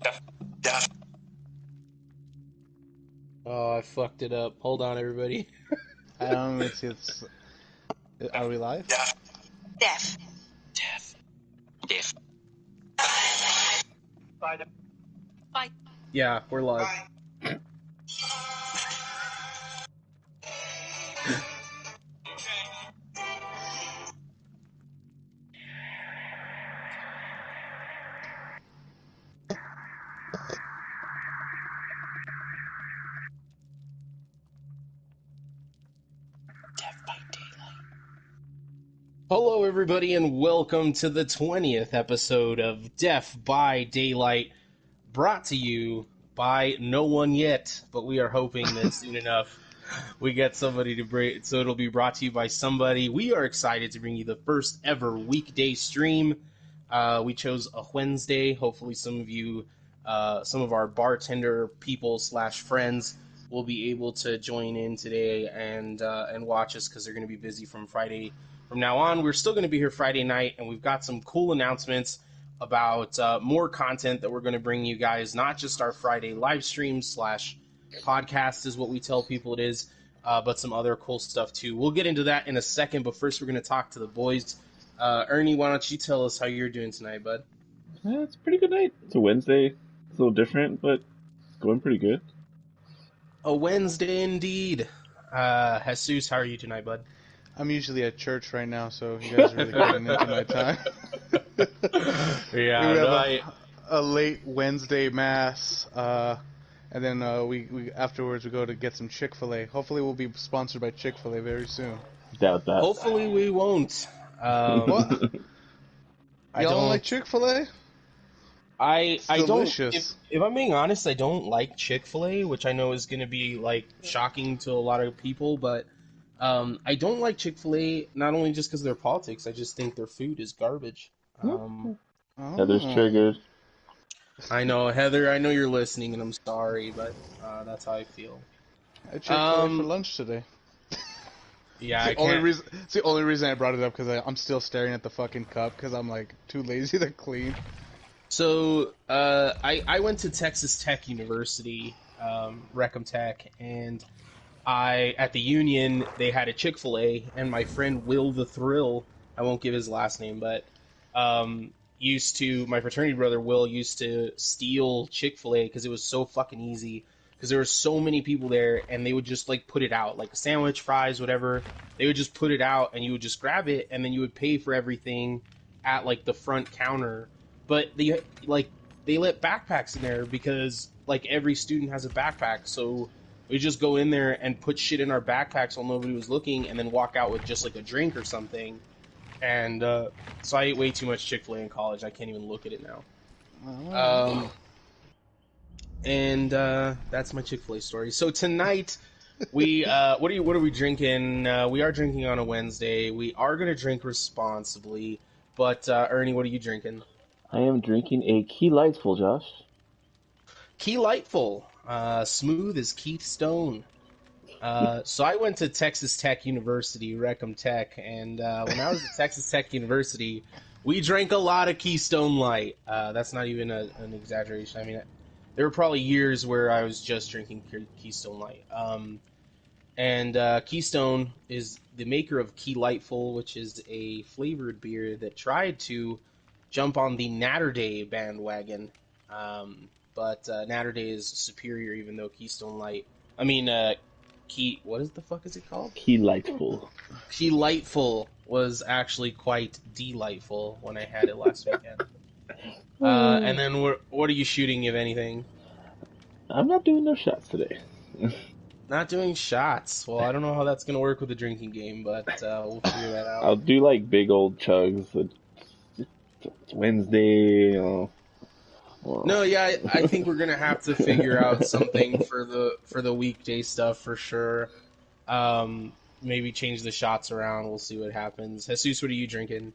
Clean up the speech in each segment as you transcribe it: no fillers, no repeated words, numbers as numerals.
Def. Oh, I fucked it up. Hold on, everybody. I don't even see it's. Are we live? Def. Def. Death. Def. Bye. Yeah, we're live. Hello, everybody, and welcome to the 20th episode of Death by Daylight, brought to you by no one yet, but we are hoping that soon enough we get somebody to bring, so it'll be brought to you by somebody. We are excited to bring you the first ever weekday stream. We chose a Wednesday. Hopefully some of you, some of our bartender people / friends will be able to join in today and watch us because they're going to be busy from Friday. From now on, we're still going to be here Friday night, and we've got some cool announcements about more content that we're going to bring you guys, not just our Friday live stream / podcast is what we tell people it is, but some other cool stuff too. We'll get into that in a second, but first we're going to talk to the boys. Ernie, why don't you tell us how you're doing tonight, bud? Yeah, it's a pretty good night. It's a Wednesday. It's a little different, but it's going pretty good. A Wednesday indeed. Jesus, how are you tonight, bud? I'm usually at church right now, so you guys are really getting into my time. Yeah, we have a late Wednesday mass, and then we afterwards we go to get some Chick-fil-A. Hopefully, we'll be sponsored by Chick-fil-A very soon. Doubt that. Hopefully we won't. What? I Y'all don't like Chick-fil-A? I don't. Delicious. If I'm being honest, I don't like Chick-fil-A, which I know is going to be like shocking to a lot of people, but I don't like Chick-fil-A not only just because of their politics. I just think their food is garbage. Heather's triggered. I know, Heather. I know you're listening, and I'm sorry, but that's how I feel. I had Chick-fil-A for lunch today. Yeah, It's the only reason I brought it up because I'm still staring at the fucking cup because I'm like too lazy to clean. So I went to Texas Tech University, Recum Tech, and at the Union they had a Chick-fil-A, and my friend Will the Thrill, I won't give his last name, but my fraternity brother Will used to steal Chick-fil-A because it was so fucking easy. Because there were so many people there, and they would just like put it out, like a sandwich, fries, whatever. They would just put it out, and you would just grab it, and then you would pay for everything at like the front counter. But they let backpacks in there because like every student has a backpack, so we just go in there and put shit in our backpacks while nobody was looking, and then walk out with just like a drink or something. And so I ate way too much Chick-fil-A in college. I can't even look at it now. And that's my Chick-fil-A story. So tonight, what are we drinking? We are drinking on a Wednesday. We are going to drink responsibly. But Ernie, what are you drinking? I am drinking a Key Lightful, Josh. Key Lightful, smooth as Keith Stone. So I went to Texas Tech University, Recum Tech, and when I was at Texas Tech University, we drank a lot of Keystone Light. That's not even an exaggeration. I mean, there were probably years where I was just drinking Keystone Light. And Keystone is the maker of Key Lightful, which is a flavored beer that tried to jump on the Naturday bandwagon. But Naturday is superior, even though Keystone Light... what the fuck is it called? Key Lightful. Key Lightful was actually quite delightful when I had it last weekend. And then what are you shooting, if anything? I'm not doing no shots today. Not doing shots. Well, I don't know how that's going to work with the drinking game, but we'll figure that out. I'll do like big old chugs. It's Wednesday. No, yeah, I think we're going to have to figure out something for the weekday stuff for sure. Maybe change the shots around. We'll see what happens. Jesus, what are you drinking?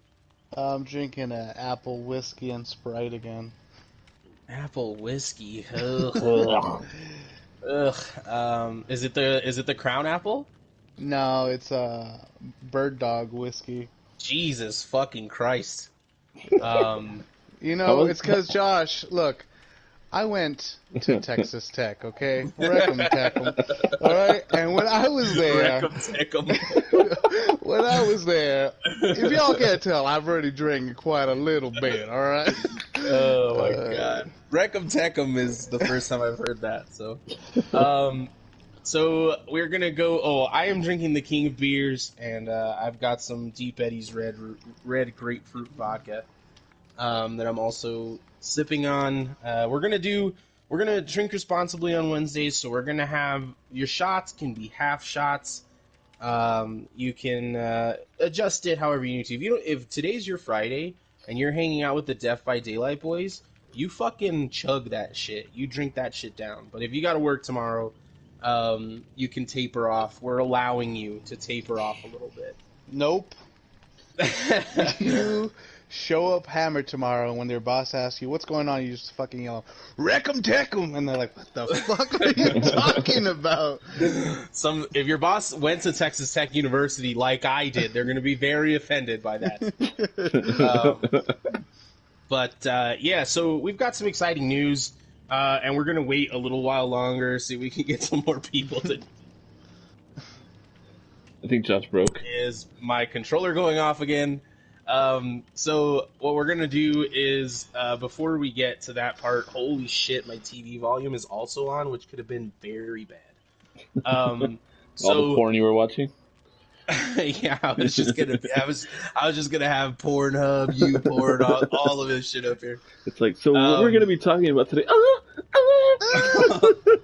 I'm drinking apple whiskey and Sprite again. Apple whiskey. Ugh. Ugh. Is it the Crown Apple? No, it's Bird Dog whiskey. Jesus fucking Christ. You know, it's because Josh. Look, I went to Texas Tech, okay? Wreck 'em, Tech 'em. All right? And when I was there, when I was there, if y'all can't tell, I've already drank quite a little bit, all right? Oh my god. Wreck'em Tech'em is the first time I've heard that, so. So we're gonna go. Oh, I am drinking the King of Beers, and I've got some Deep Eddy's red grapefruit vodka that I'm also sipping on. We're gonna drink responsibly on Wednesdays, so we're gonna have your shots can be half shots. You can adjust it however you need to. If today's your Friday and you're hanging out with the Death by Daylight boys, you fucking chug that shit. You drink that shit down. But if you got to work tomorrow, you can taper off. We're allowing you to taper off a little bit. Nope. You show up hammered tomorrow, and when their boss asks you, what's going on, you just fucking yell, wreck 'em, tech 'em, and they're like, what the fuck are you talking about? If your boss went to Texas Tech University like I did, they're going to be very offended by that. Yeah, so we've got some exciting news, and we're going to wait a little while longer so we can get some more people to... I think Josh broke. Is my controller going off again? So what we're going to do is, before we get to that part, holy shit, my TV volume is also on, which could have been very bad. All the porn you were watching? Yeah, I was just gonna have Pornhub, YouPorn, all of this shit up here. It's like, so what we're gonna be talking about today?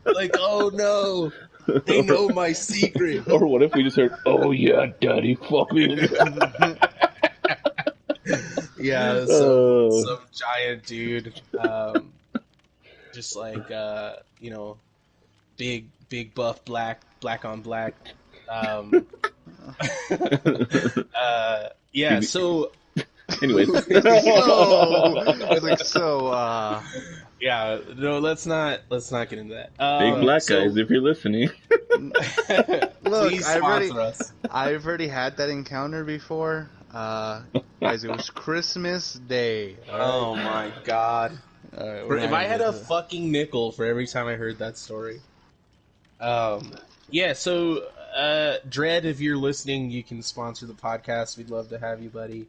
Like, oh no, they know my secret. Or what if we just heard, oh yeah, daddy, fuck me. Yeah, some giant dude, just like big buff black on black. Yeah, so anyways. Yeah, no, let's not get into that. Big black guys, if you're listening. Look, please sponsor us. I've already had that encounter before. Guys, it was Christmas Day. Oh my god. If I had a fucking nickel for every time I heard that story. Yeah, so Dread, if you're listening, you can sponsor the podcast. We'd love to have you, buddy.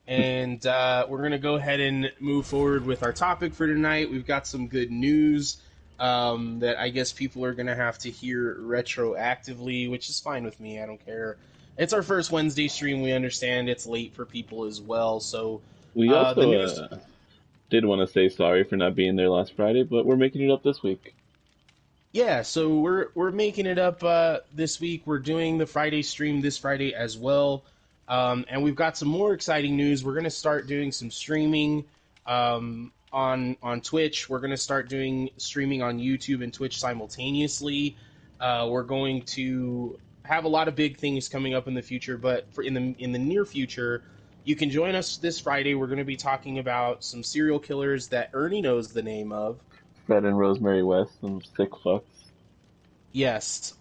And we're going to go ahead and move forward with our topic for tonight. We've got some good news that I guess people are going to have to hear retroactively, which is fine with me. I don't care. It's our first Wednesday stream. We understand it's late for people as well. So we also did want to say sorry for not being there last Friday, but we're making it up this week. Yeah, so we're making it up this week. We're doing the Friday stream this Friday as well. And we've got some more exciting news. We're going to start doing some streaming on Twitch. We're going to start doing streaming on YouTube and Twitch simultaneously. We're going to have a lot of big things coming up in the future, but in the near future, you can join us this Friday. We're going to be talking about some serial killers that Ernie knows the name of. Fred and Rosemary West, some sick fucks. Yes,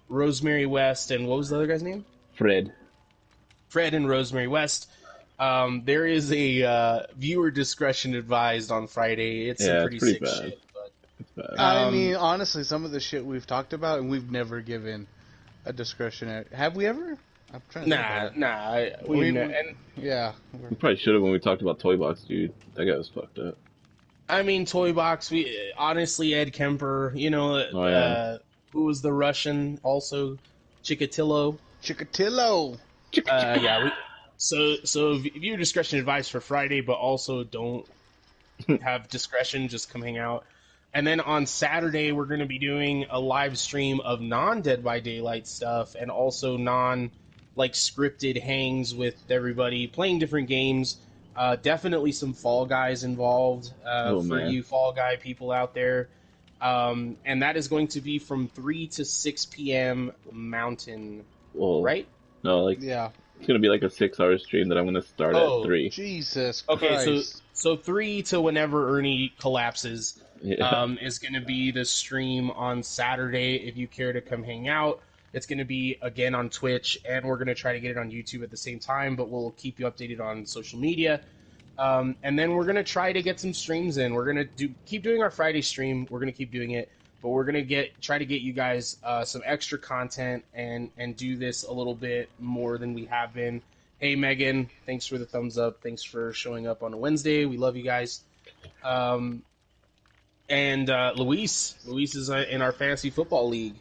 Rosemary West, and what was the other guy's name? Fred and Rosemary West. There is a viewer discretion advised on Friday. It's some pretty sick bad. shit. But, it's bad. I mean, honestly, some of the shit we've talked about, and we've never given a discretionary. Have we ever? I'm trying to think We probably should have when we talked about Toy Box, dude. That guy was fucked up. I mean, Toy Box. Honestly, Ed Kemper. Who was the Russian? Also, Chikatilo. Yeah. So viewer discretion advice for Friday, but also don't have discretion. Just come hang out. And then on Saturday, we're going to be doing a live stream of non-Dead by Daylight stuff, and also scripted hangs with everybody playing different games. Definitely some Fall Guys involved you Fall Guy people out there. And that is going to be from 3 to 6 p.m. Mountain, right? No, it's going to be like a 6-hour stream that I'm going to start at 3. Jesus Christ. Okay, so 3 to whenever Ernie collapses is going to be the stream on Saturday. If you care to come hang out, it's going to be, again, on Twitch, and we're going to try to get it on YouTube at the same time, but we'll keep you updated on social media. And then we're gonna try to get some streams in. We're gonna keep doing our Friday stream. We're gonna keep doing it, but we're gonna try to get you guys some extra content and do this a little bit more than we have been. Hey Megan, thanks for the thumbs up. Thanks for showing up on a Wednesday. We love you guys. And Luis is in our fantasy football league.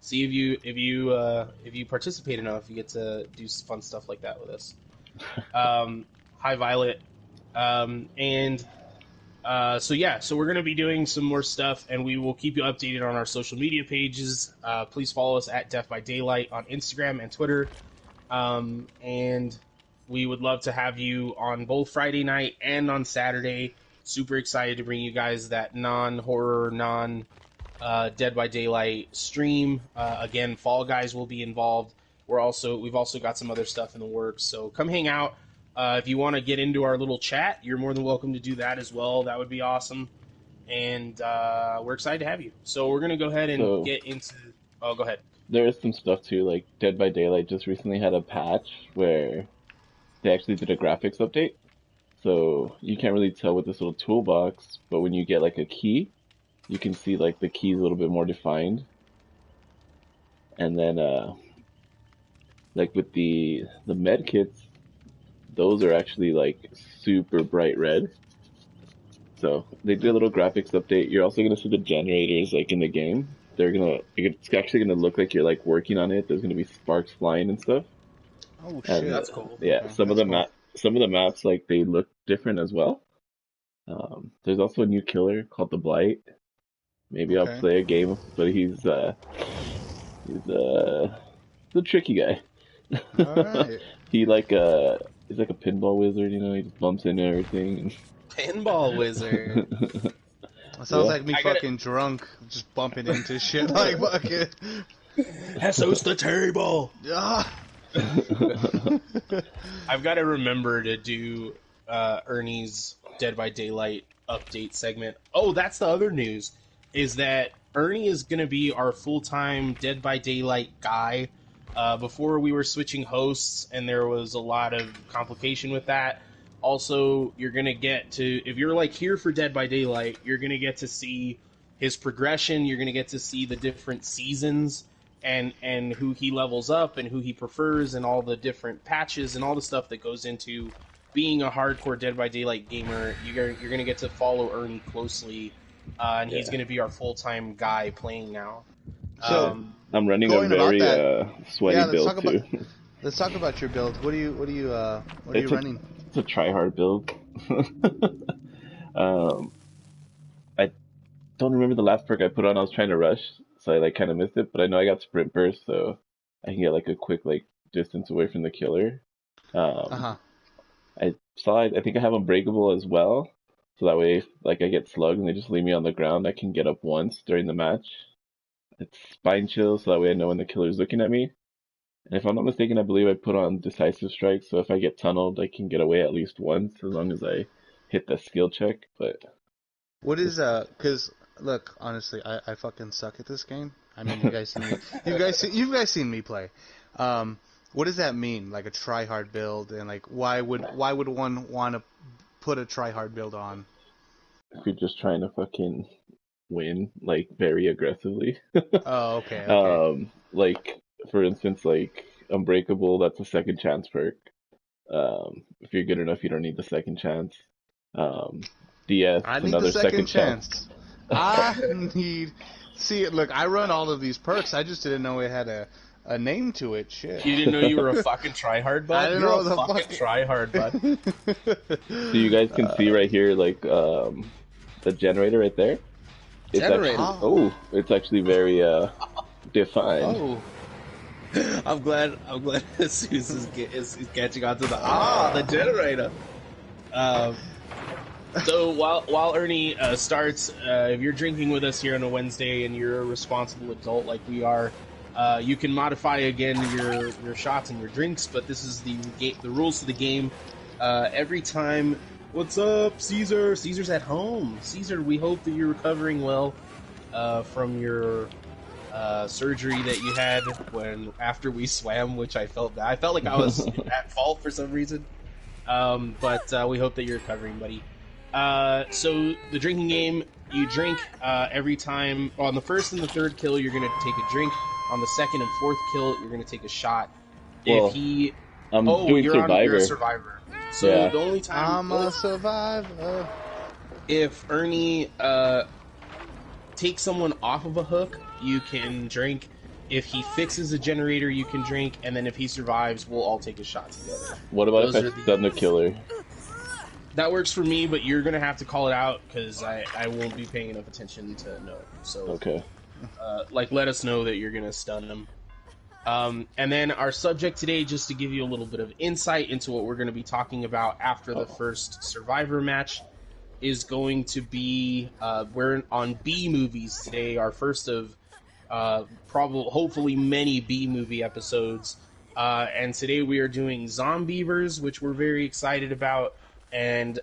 See if you participate enough, you get to do fun stuff like that with us. Hi Violet. So we're going to be doing some more stuff, and we will keep you updated on our social media pages. Please follow us at Death by Daylight on Instagram and Twitter. And we would love to have you on both Friday night and on Saturday. Super excited to bring you guys that non-horror, Dead by Daylight stream. Again, Fall Guys will be involved. We've also got some other stuff in the works, so come hang out. If you want to get into our little chat, you're more than welcome to do that as well. That would be awesome. And we're excited to have you. So we're going to go ahead and get into... Oh, go ahead. There is some stuff too, like Dead by Daylight just recently had a patch where they actually did a graphics update. So you can't really tell with this little toolbox, but when you get like a key, you can see like the keys a little bit more defined. And then like with the med kits, those are actually like super bright red. So they did a little graphics update. You're also gonna see the generators like in the game. It's actually gonna look like you're like working on it. There's gonna be sparks flying and stuff. Oh shit, and, that's cool. Yeah, okay, some of the maps like they look different as well. There's also a new killer called the Blight. Maybe I'll play a game, but he's the tricky guy. Alright. He's like a pinball wizard, you know. He just bumps into everything. Pinball wizard. That sounds like me fucking drunk, just bumping into shit like fucking. Hesso's the table. Ah. I've got to remember to do Ernie's Dead by Daylight update segment. Oh, that's the other news, is that Ernie is going to be our full-time Dead by Daylight guy. Before we were switching hosts, and there was a lot of complication with that. Also, you're going to get to, if you're like here for Dead by Daylight, you're going to get to see his progression. You're going to get to see the different seasons and who he levels up and who he prefers and all the different patches and all the stuff that goes into being a hardcore Dead by Daylight gamer. You're going to get to follow Ernie closely, and he's going to be our full-time guy playing now. So, I'm running a very sweaty build too. Let's talk about your build. What are you running? It's a try-hard build. I don't remember the last perk I put on. I was trying to rush, so I like kind of missed it. But I know I got sprint burst, so I can get like a quick like distance away from the killer. I think I have unbreakable as well, so that way if like I get slugged and they just leave me on the ground, I can get up once during the match. It's spine chill, so that way I know when the killer's looking at me. And if I'm not mistaken, I believe I put on decisive strike, so if I get tunneled, I can get away at least once as long as I hit the skill check. But what is because look, honestly, I fucking suck at this game. I mean, you guys seen me play. What does that mean? Like a try hard build, and like why would one want to put a try hard build on? If you're just trying to fucking win, like very aggressively. Oh, okay. Like for instance, like unbreakable, that's a second chance perk. If you're good enough, you don't need the second chance. DS, I need another the second chance. I need. See, look, I run all of these perks. I just didn't know it had a name to it. Shit. You didn't know you were a fucking tryhard, bud? I didn't know the fucking tryhard, bud. So you guys can see right here, like the generator right there. It's Generator. Actually, it's actually very defined. Oh. I'm glad Susan's is catching on to the generator. So while Ernie starts, if you're drinking with us here on a Wednesday and you're a responsible adult like we are, you can modify again your shots and your drinks. But this is the rules of the game. Every time, what's up, Caesar? Caesar's at home. Caesar, we hope that you're recovering well from your surgery that you had after we swam, which I felt bad. I felt like I was at fault for some reason. But we hope that you're recovering, buddy. So the drinking game, you drink every time. On the first and the third kill, you're going to take a drink. On the second and fourth kill, you're going to take a shot. Well, I'm doing Survivor. You're a survivor. So Yeah. the only time... I'm a survivor. If Ernie takes someone off of a hook, you can drink. If he fixes a generator, you can drink. And then if he survives, we'll all take a shot together. What about Those if are I stun the killer? That works for me, but you're going to have to call it out because I won't be paying enough attention to know. So, Okay. let us know that you're going to stun him. And then our subject today, just to give you a little bit of insight into what we're going to be talking about after the first Survivor match, is going to be we're on B movies today. Our first of hopefully many B movie episodes. And today we are doing Zombievers, which we're very excited about, and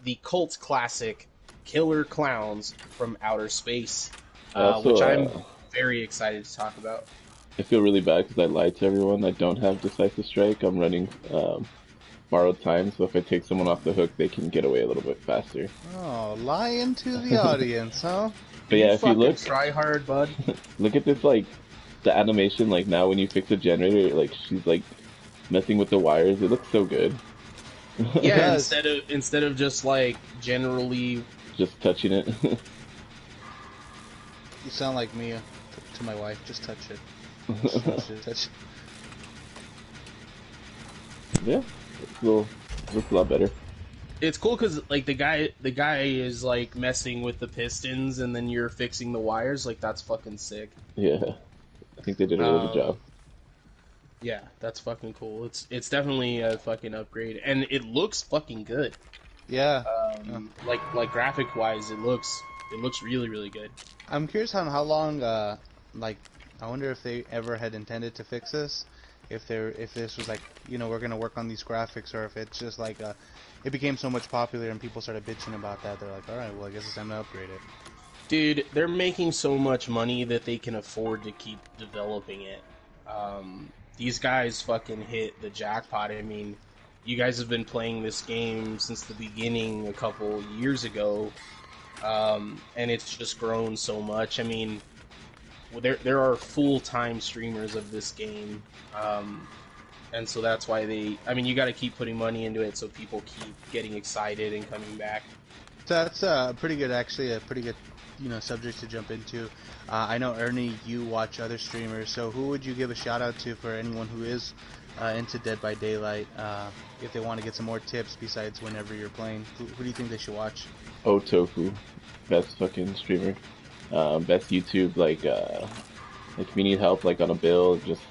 the cult classic Killer Clowns from Outer Space, Also, which I'm very excited to talk about. I feel really bad because I lied to everyone. I don't have Decisive Strike. I'm running borrowed time, so if I take someone off the hook, they can get away a little bit faster. Oh, lying to the audience, huh? But yeah, if you look, try hard, bud. look at this, like, the animation, like, now when you fix a generator, like, she's, like, messing with the wires. It looks so good. Yeah, Yes. instead of just like generally. Just touching it. You sound like Mia to my wife. Just touch it. Just touch it. Touch it. Yeah, looks a lot better. It's cool because like the guy is like messing with the pistons, and then you're fixing the wires. Like that's fucking sick. Yeah, I think they did a really good job. Yeah, that's fucking cool. It's definitely a fucking upgrade, and it looks fucking good. Yeah. Like graphic wise, it looks really really good. I'm curious on how long. Like, I wonder if they ever had intended to fix this. If this was like, we're gonna work on these graphics, or if it's just like it became so much popular and people started bitching about that. They're like, all right, well, I guess it's time to upgrade it. Dude, they're making so much money that they can afford to keep developing it. These guys fucking hit the jackpot. I mean, you guys have been playing this game since the beginning a couple years ago, and it's just grown so much. I mean, there are full-time streamers of this game, and so that's why you got to keep putting money into it so people keep getting excited and coming back. That's pretty good, actually. A pretty good, subject to jump into. I know, Ernie, you watch other streamers, so who would you give a shout out to for anyone who is into Dead by Daylight? If they want to get some more tips besides whenever you're playing, who do you think they should watch? Tofu, best fucking streamer, best YouTube. Like if you need help, like on a build, just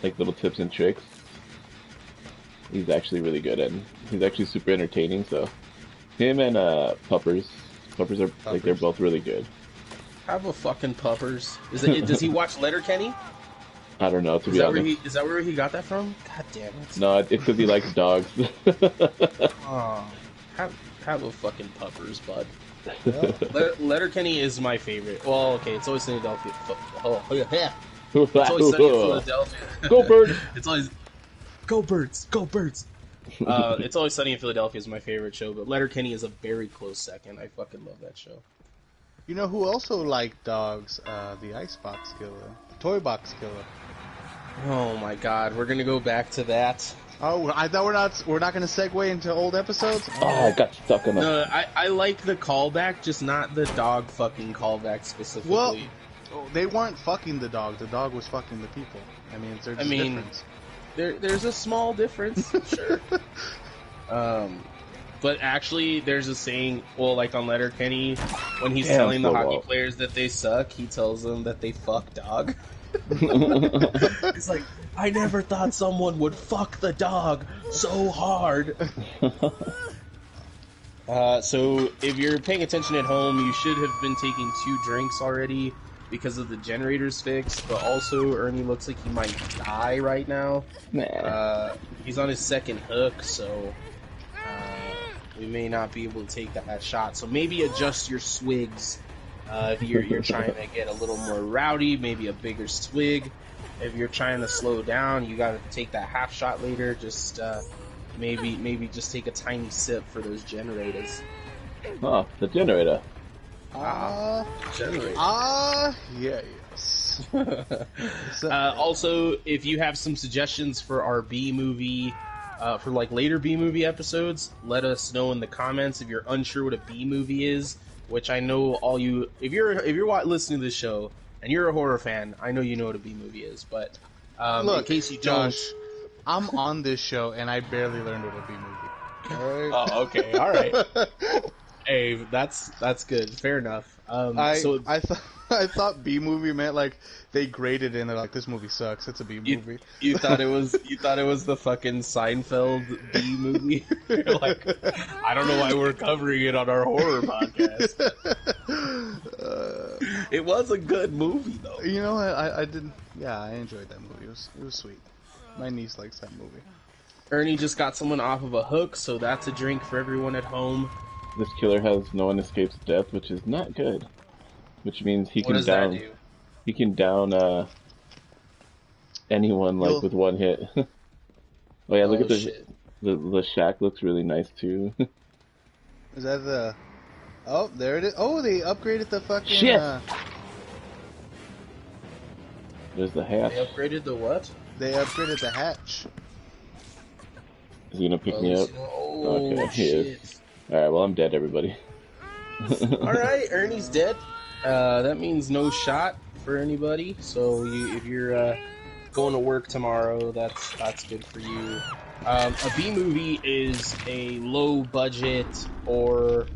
like little tips and tricks. He's actually really good, and he's actually super entertaining. So him and Puppers are like they're both really good. Have a fucking Puppers. Does he watch Letterkenny? I don't know, to be honest. Is that where he got that from? God damn it. No, it's because he likes dogs. Oh, have a fucking Puppers, bud. Letterkenny is my favorite. Well, okay, it's always Philadelphia. Oh, yeah. It's always sunny in Philadelphia. Go Birds! It's always go Birds, go Birds. It's Always Sunny in Philadelphia is my favorite show, but Letterkenny is a very close second. I fucking love that show. You know who also liked dogs? The Icebox Killer, Toy Box Killer. Oh my God, we're gonna go back to that. Oh, I thought we're not gonna segue into old episodes. Oh, I got stuck on that. No, I like the callback, just not the dog fucking callback specifically. Well, they weren't fucking the dog. The dog was fucking the people. I mean, there's a difference. There's a small difference, sure. But actually, there's a saying, well, like on Letterkenny, when he's telling the hockey players that they suck, he tells them that they fuck dog. He's like, I never thought someone would fuck the dog so hard. So if you're paying attention at home, you should have been taking 2 drinks already because of the generator's fix, but also Ernie looks like he might die right now. Nah. He's on his second hook, so we may not be able to take that shot. So maybe adjust your swigs. If you're trying to get a little more rowdy, maybe a bigger swig. If you're trying to slow down, you got to take that half shot later. Just maybe just take a tiny sip for those generators. Oh, the generator. Generator. Yes. Also, if you have some suggestions for our B movie, for like later B movie episodes, let us know in the comments. If you're unsure what a B movie is, which I know all you, if you're listening to this show and you're a horror fan, I know you know what a B movie is. But Look, in case you don't, Josh, I'm on this show and I barely learned what a B movie. All right. oh, okay, all right. Hey, that's good. Fair enough. I thought B movie meant like they graded it and they're like, this movie sucks. It's a B movie. You thought it was the fucking Seinfeld B movie? Like, I don't know why we're covering it on our horror podcast. It was a good movie though. You know, I didn't. Yeah, I enjoyed that movie. It was sweet. My niece likes that movie. Ernie just got someone off of a hook, so that's a drink for everyone at home. This killer has no one escapes death, which is not good. Which means he What can does down. that do? He can down anyone like with one hit. Oh yeah, look at Shit. the shack looks really nice too. Is that the? Oh, there it is. Oh, they upgraded the fucking. Shit! There's the hatch. They upgraded the what? They upgraded the hatch. Is he gonna pick me up? Oh, Okay, he shit. is. Alright, well I'm dead, everybody. Alright, Ernie's dead. That means no shot for anybody. So if you're going to work tomorrow, that's good for you. A B movie is a low budget, or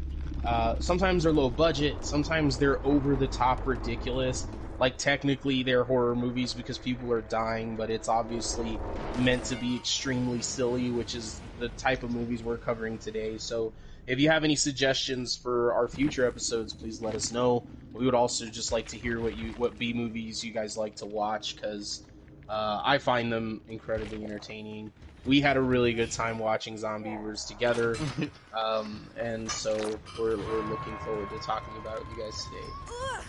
sometimes they're low budget, sometimes they're over the top ridiculous. Like, technically they're horror movies because people are dying, but it's obviously meant to be extremely silly, which is the type of movies we're covering today. So if you have any suggestions for our future episodes, please let us know. We would also just like to hear what B movies you guys like to watch, because I find them incredibly entertaining. We had a really good time watching Zombievers together, and so we're looking forward to talking about it with you guys today.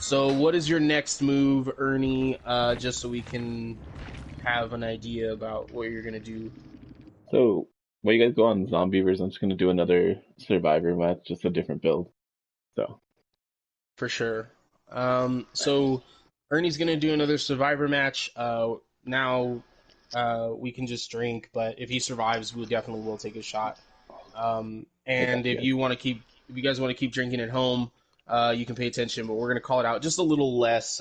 So what is your next move, Ernie, just so we can have an idea about what you're going to do? So, while you guys go on Zombievers, I'm just gonna do another Survivor match, just a different build. So. For sure. So Ernie's going to do another Survivor match. Now we can just drink, but if he survives, we definitely will take a shot. And if you guys want to keep drinking at home, you can pay attention, but we're going to call it out just a little less,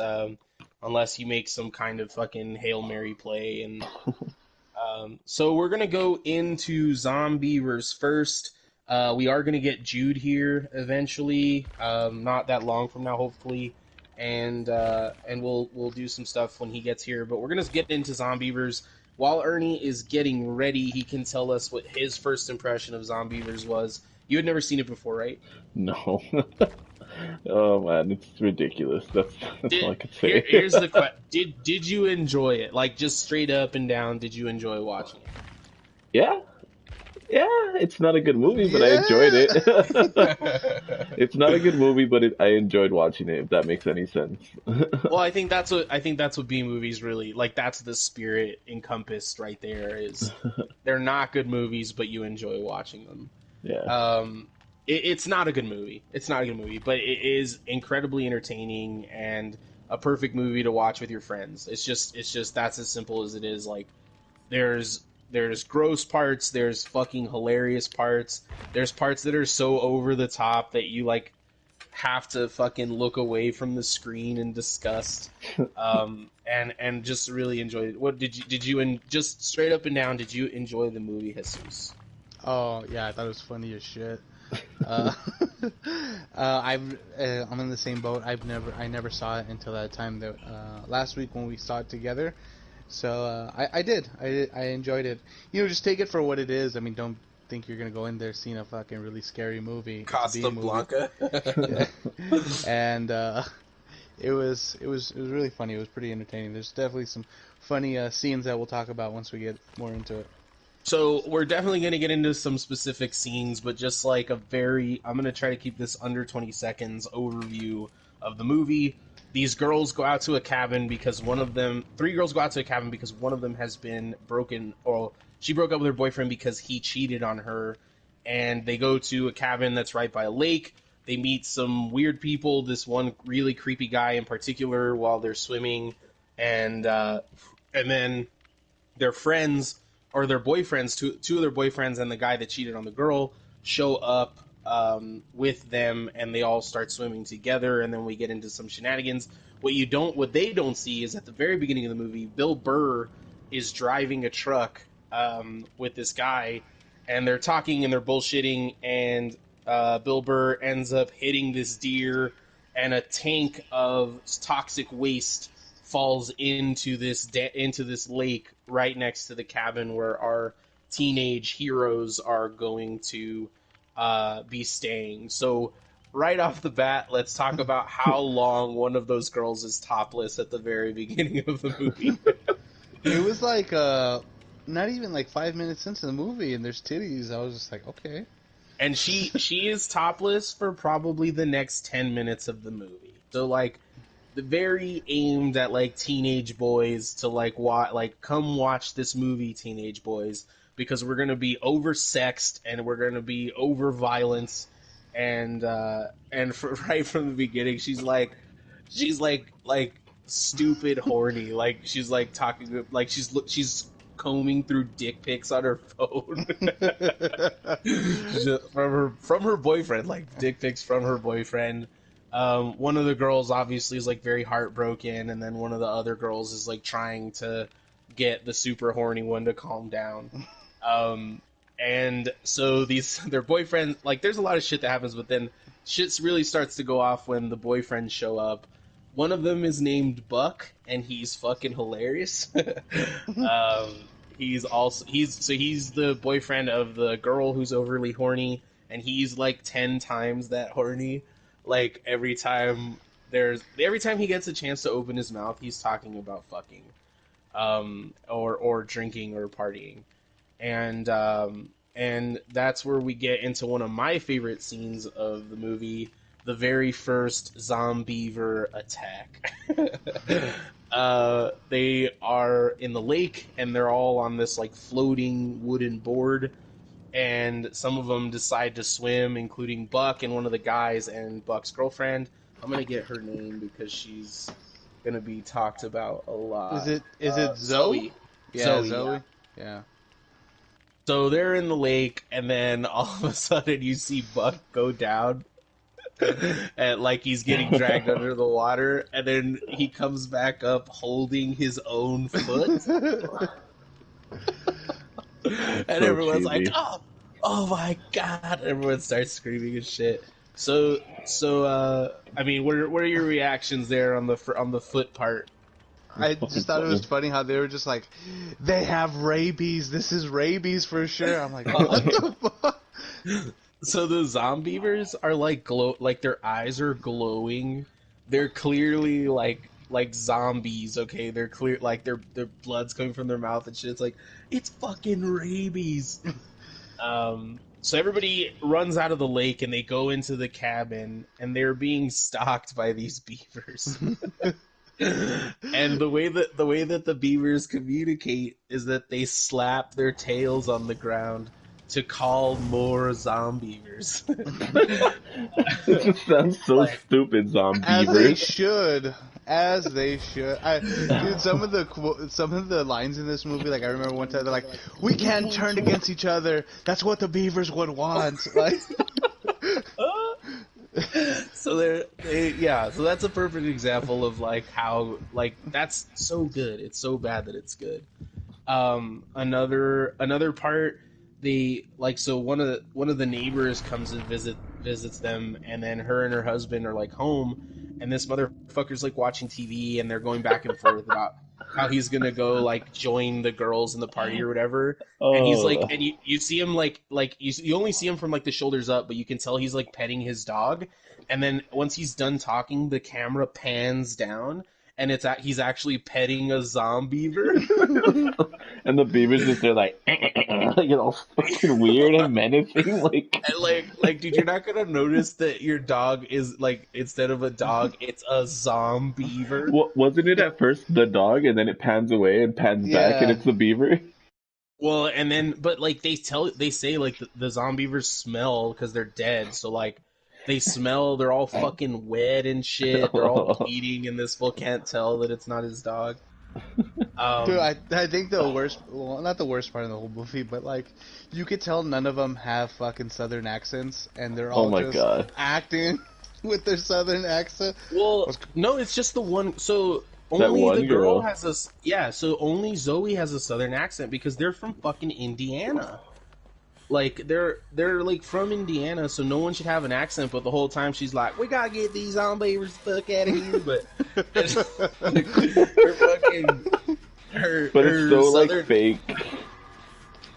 unless you make some kind of fucking Hail Mary play. And so we're going to go into Zombievers first. We are going to get Jude here eventually, not that long from now, hopefully. And we'll do some stuff when he gets here, but we're going to get into Zombievers. While Ernie is getting ready, he can tell us what his first impression of Zombievers was. You had never seen it before, right? No. Oh man, it's ridiculous. That's all I can say. Here's the question: Did you enjoy it? Like, just straight up and down, did you enjoy watching it? Yeah, it's not a good movie, but I enjoyed it. It's not a good movie, but I enjoyed watching it. If that makes any sense. Well, I think that's what B movies really like. That's the spirit encompassed right there. Is they're not good movies, but you enjoy watching them. Yeah. It's not a good movie. It's not a good movie, but it is incredibly entertaining and a perfect movie to watch with your friends. It's just that's as simple as it is. Like, there's gross parts, there's fucking hilarious parts, there's parts that are so over the top that you like have to fucking look away from the screen in disgust. And just really enjoy it. What did you just straight up and down, did you enjoy the movie, Jesus? Oh yeah, I thought it was funny as shit. I'm in the same boat. I never saw it until that time that last week when we saw it together. So I did. I enjoyed it. You know, just take it for what it is. I mean, don't think you're gonna go in there seeing a fucking really scary movie. Casablanca. And it was really funny. It was pretty entertaining. There's definitely some funny scenes that we'll talk about once we get more into it. So we're definitely going to get into some specific scenes, but just like I'm going to try to keep this under 20 seconds overview of the movie. These girls go out to a cabin because three girls go out to a cabin because one of them has been broken, or she broke up with her boyfriend because he cheated on her, and they go to a cabin that's right by a lake. They meet some weird people, this one really creepy guy in particular, while they're swimming, and then their friends, or their boyfriends, two of their boyfriends and the guy that cheated on the girl, show up with them, and they all start swimming together, and then we get into some shenanigans. What they don't see is at the very beginning of the movie, Bill Burr is driving a truck with this guy, and they're talking and they're bullshitting, and Bill Burr ends up hitting this deer, and a tank of toxic waste falls into this lake right next to the cabin where our teenage heroes are going to be staying. So right off the bat, let's talk about how long one of those girls is topless at the very beginning of the movie. It was like not even like 5 minutes into the movie, and there's titties. I was just like, okay. And she is topless for probably the next 10 minutes of the movie. So like, the very aimed at like teenage boys to like come watch this movie, teenage boys, because we're gonna be oversexed and we're gonna be over violence, and right from the beginning, she's like stupid horny, like she's like talking, like she's combing through dick pics on her phone from her boyfriend, like dick pics from her boyfriend. One of the girls obviously is like very heartbroken, and then one of the other girls is like trying to get the super horny one to calm down. And so their boyfriend, like, there's a lot of shit that happens, but then shit really starts to go off when the boyfriends show up. One of them is named Buck, and he's fucking hilarious. He's the boyfriend of the girl who's overly horny, and he's like 10 times that horny. Like, every time he gets a chance to open his mouth, he's talking about fucking, or drinking or partying. And that's where we get into one of my favorite scenes of the movie, the very first Zombeaver attack. They are in the lake, and they're all on this like floating wooden board, and some of them decide to swim, including Buck and one of the guys and Buck's girlfriend. I'm gonna get her name because she's gonna be talked about a lot. Is it Zoe? Yeah, Zoe. Yeah. So they're in the lake, and then all of a sudden you see Buck go down, and like he's getting dragged under the water, and then he comes back up holding his own foot. And so everyone's cheesy. Like, oh my god! Everyone starts screaming and shit. So I mean, what are your reactions there on the foot part? I just thought it was funny how they were just like, they have rabies. This is rabies for sure. I'm like, what the fuck? So the Zombeavers are like their eyes are glowing. They're clearly like zombies. Okay, they're clear, like their blood's coming from their mouth and shit. It's like, it's fucking rabies. So everybody runs out of the lake and they go into the cabin, and they're being stalked by these beavers. And the way that the beavers communicate is that they slap their tails on the ground to call more Zombeavers. It just sounds so stupid, Zombeavers. As they should. Dude, some of the lines in this movie, like I remember one time they're like, "We can't turn against each other. That's what the beavers would want." Like. So so that's a perfect example of like how, like, that's so good. It's so bad that it's good. Another part, they like, so one of the neighbors comes and visits them, and then her and her husband are like home, and this motherfucker's like watching TV, and they're going back and forth about how he's gonna go like join the girls in the party or whatever. And he's like, and you see him like you only see him from like the shoulders up, but you can tell he's like petting his dog. And then once he's done talking, the camera pans down, and he's actually petting a Zombeaver. And the beavers just are like, like all fucking weird and menacing, like. And like, dude, you're not gonna notice that your dog is like, instead of a dog, it's a Zombeaver. Wasn't it at first the dog, and then it pans away and pans back, and it's the beaver? Well, and then, but like they say like the zombievers smell because they're dead. So like they smell, they're all fucking wet and shit. They're all bleeding, and this fool can't tell that it's not his dog. Dude, I think the worst, well, not the worst part of the whole movie, but like you could tell none of them have fucking southern accents, and they're all just acting with their southern accent. Well, no, it's just the one. So only the girl has a So only Zoe has a southern accent because they're from fucking Indiana. Like they're like from Indiana, so no one should have an accent. But the whole time she's like, "We gotta get these zombies the fuck out of here." But her fucking but it's so southern, like fake.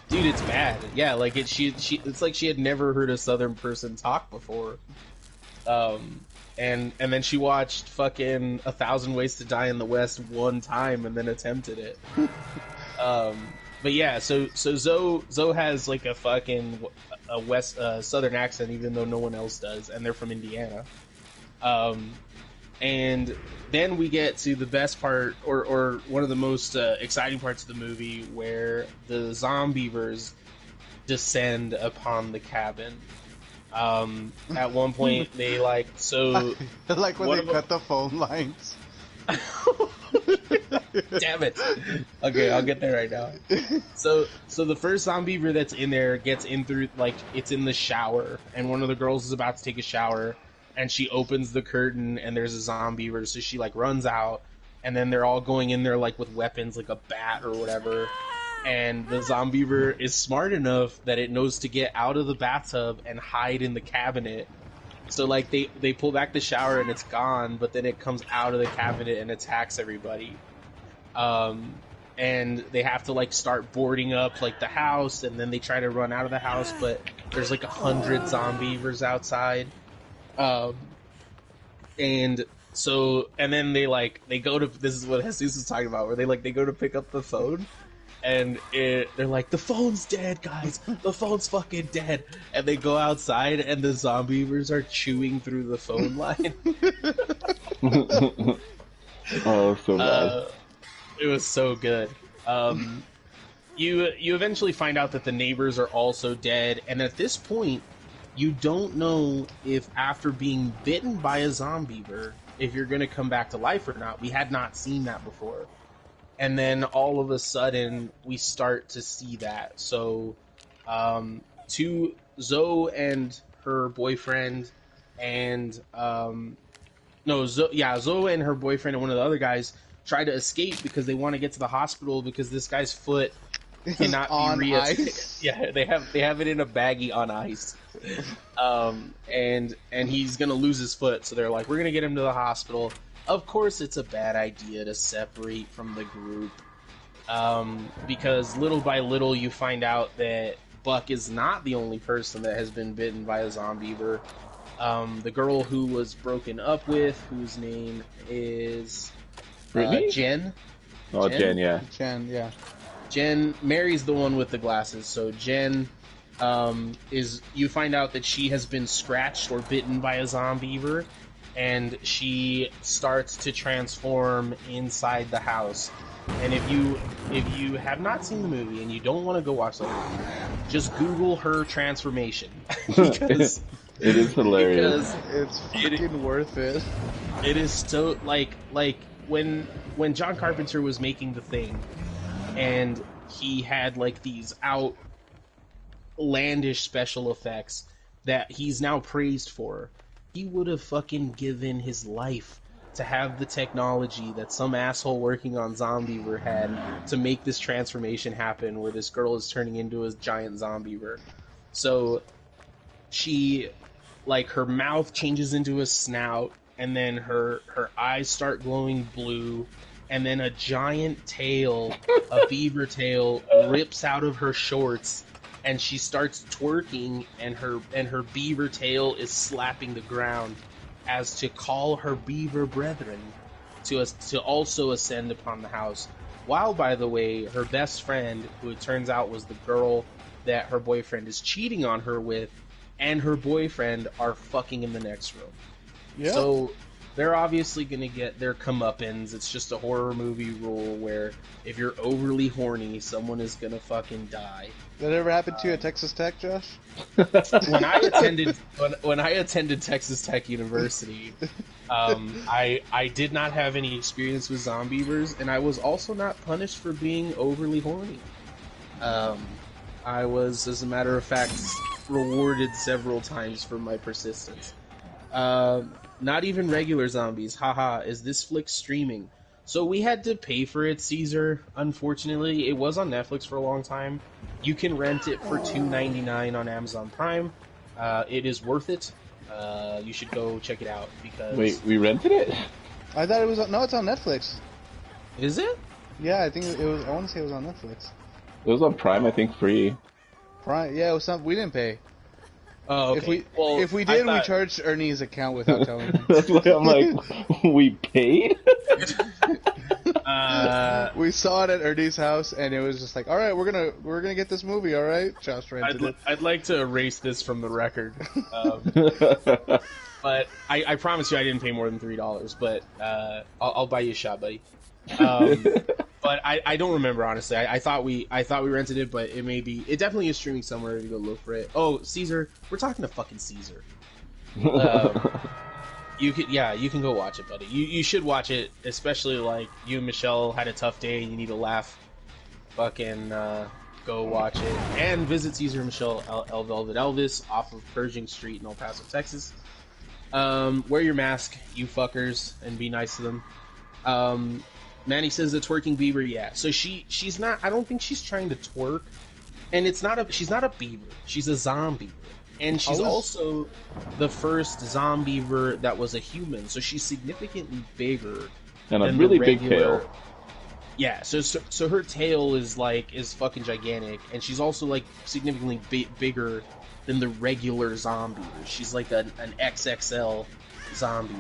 Dude, it's bad. Yeah, like it's like she had never heard a southern person talk before. And then she watched fucking 1,000 Ways to Die in the West one time and then attempted it. But yeah, so Zoe has like a fucking southern accent, even though no one else does, and they're from Indiana. And then we get to the best part, or one of the most exciting parts of the movie, where the zombievers descend upon the cabin. At one point, they like like when they cut the phone lines. Damn it! Okay, I'll get there right now. So the first zombiever that's in there gets in through, like, it's in the shower, and one of the girls is about to take a shower, and she opens the curtain, and there's a zombiever, so she like runs out, and then they're all going in there like with weapons, like a bat or whatever. And the zombiever is smart enough that it knows to get out of the bathtub and hide in the cabinet. So like they pull back the shower and it's gone, but then it comes out of the cabinet and attacks everybody. And they have to like start boarding up like the house, and then they try to run out of the house, but there's like 100 zombievers outside. And then they go to, this is what Jesus was talking about, where they go to pick up the phone. And they're like, the phone's dead, guys. The phone's fucking dead. And they go outside, and the zombievers are chewing through the phone line. Oh, so bad. It was so good. You eventually find out that the neighbors are also dead, and at this point, you don't know if after being bitten by a zombiever, if you're going to come back to life or not. We had not seen that before. And then all of a sudden, we start to see that. So, Zoe and her boyfriend, and Zoe and her boyfriend and one of the other guys try to escape because they want to get to the hospital because this guy's foot cannot be ice. Yeah, they have it in a baggie on ice. And he's gonna lose his foot, so they're like, we're gonna get him to the hospital. Of course, it's a bad idea to separate from the group, because little by little you find out that Buck is not the only person that has been bitten by a zombiever. The girl who was broken up with, whose name is Jen. Oh, Jen, yeah. Jen, yeah. Jen, Mary's the one with the glasses, so Jen you find out that she has been scratched or bitten by a zombiever, and she starts to transform inside the house. And if you have not seen the movie and you don't want to go watch the movie, just Google her transformation. Because it is hilarious. It's fucking worth it. It is so like when John Carpenter was making The Thing, and he had like these outlandish special effects that he's now praised for. He would have fucking given his life to have the technology that some asshole working on Zombiever had to make this transformation happen, where this girl is turning into a giant zombiever. So she, like, her mouth changes into a snout, and then her eyes start glowing blue, and then a giant tail, a beaver tail, rips out of her shorts, and she starts twerking, and her beaver tail is slapping the ground as to call her beaver brethren to also ascend upon the house. While, by the way, her best friend, who it turns out was the girl that her boyfriend is cheating on her with, and her boyfriend are fucking in the next room. Yeah. So they're obviously going to get their comeuppance. It's just a horror movie rule where if you're overly horny, someone is going to fucking die. That ever happened to you at Texas Tech, Josh? When I attended Texas Tech University, I did not have any experience with Zombievers, and I was also not punished for being overly horny. I was, as a matter of fact, rewarded several times for my persistence. Not even regular zombies. Haha, is this flick streaming? So we had to pay for it, Caesar. Unfortunately, it was on Netflix for a long time. You can rent it for $2.99 on Amazon Prime. It is worth it. You should go check it out because. Wait, we rented it? I thought it was. No, it's on Netflix. Is it? Yeah, I think it was. I want to say it was on Netflix. It was on Prime, I think, free. Prime. Yeah, it was something we didn't pay. Oh, okay. If we did, we charged Ernie's account without telling him. That's why I'm like, we paid? We saw it at Ernie's house, and it was just like, all right, we're gonna get this movie, all right? Josh rented it. I'd like to erase this from the record, but I promise you I didn't pay more than $3. But I'll buy you a shot, buddy. But I don't remember, honestly. I thought we rented it, but it definitely is streaming somewhere. You go look for it. Oh, Caesar, we're talking to fucking Caesar. You can go watch it, buddy. You should watch it, especially like you and Michelle had a tough day and you need a laugh. Fucking go watch it and visit Caesar and Michelle El Velvet Elvis off of Pershing Street in El Paso, Texas. Wear your mask, you fuckers, and be nice to them. Manny says the twerking beaver, yeah. So she's not. I don't think she's trying to twerk, and she's not a beaver. She's a zombie, and she's also the first zombiever that was a human. So she's significantly bigger and a really big tail. Yeah. So her tail is fucking gigantic, and she's also like significantly bigger than the regular zombie. She's like an XXL zombie.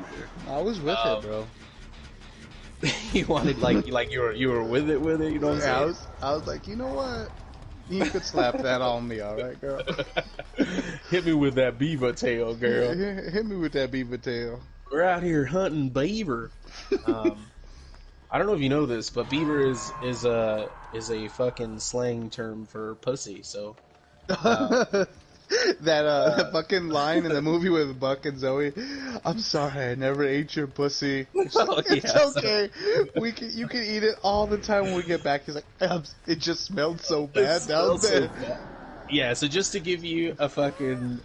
I was with it, bro. You wanted you were with it, you know what I'm saying? I was like, you know what? You could slap that on me, all right, girl. Hit me with that beaver tail, girl. Hit me with that beaver tail. We're out here hunting beaver. I don't know if you know this, but beaver is a fucking slang term for pussy. So that fucking line in the movie with Buck and Zoe. I'm sorry, I never ate your pussy. It's okay. You can eat it all the time when we get back. He's like, it just smelled so bad down there. Yeah, so just to give you a fucking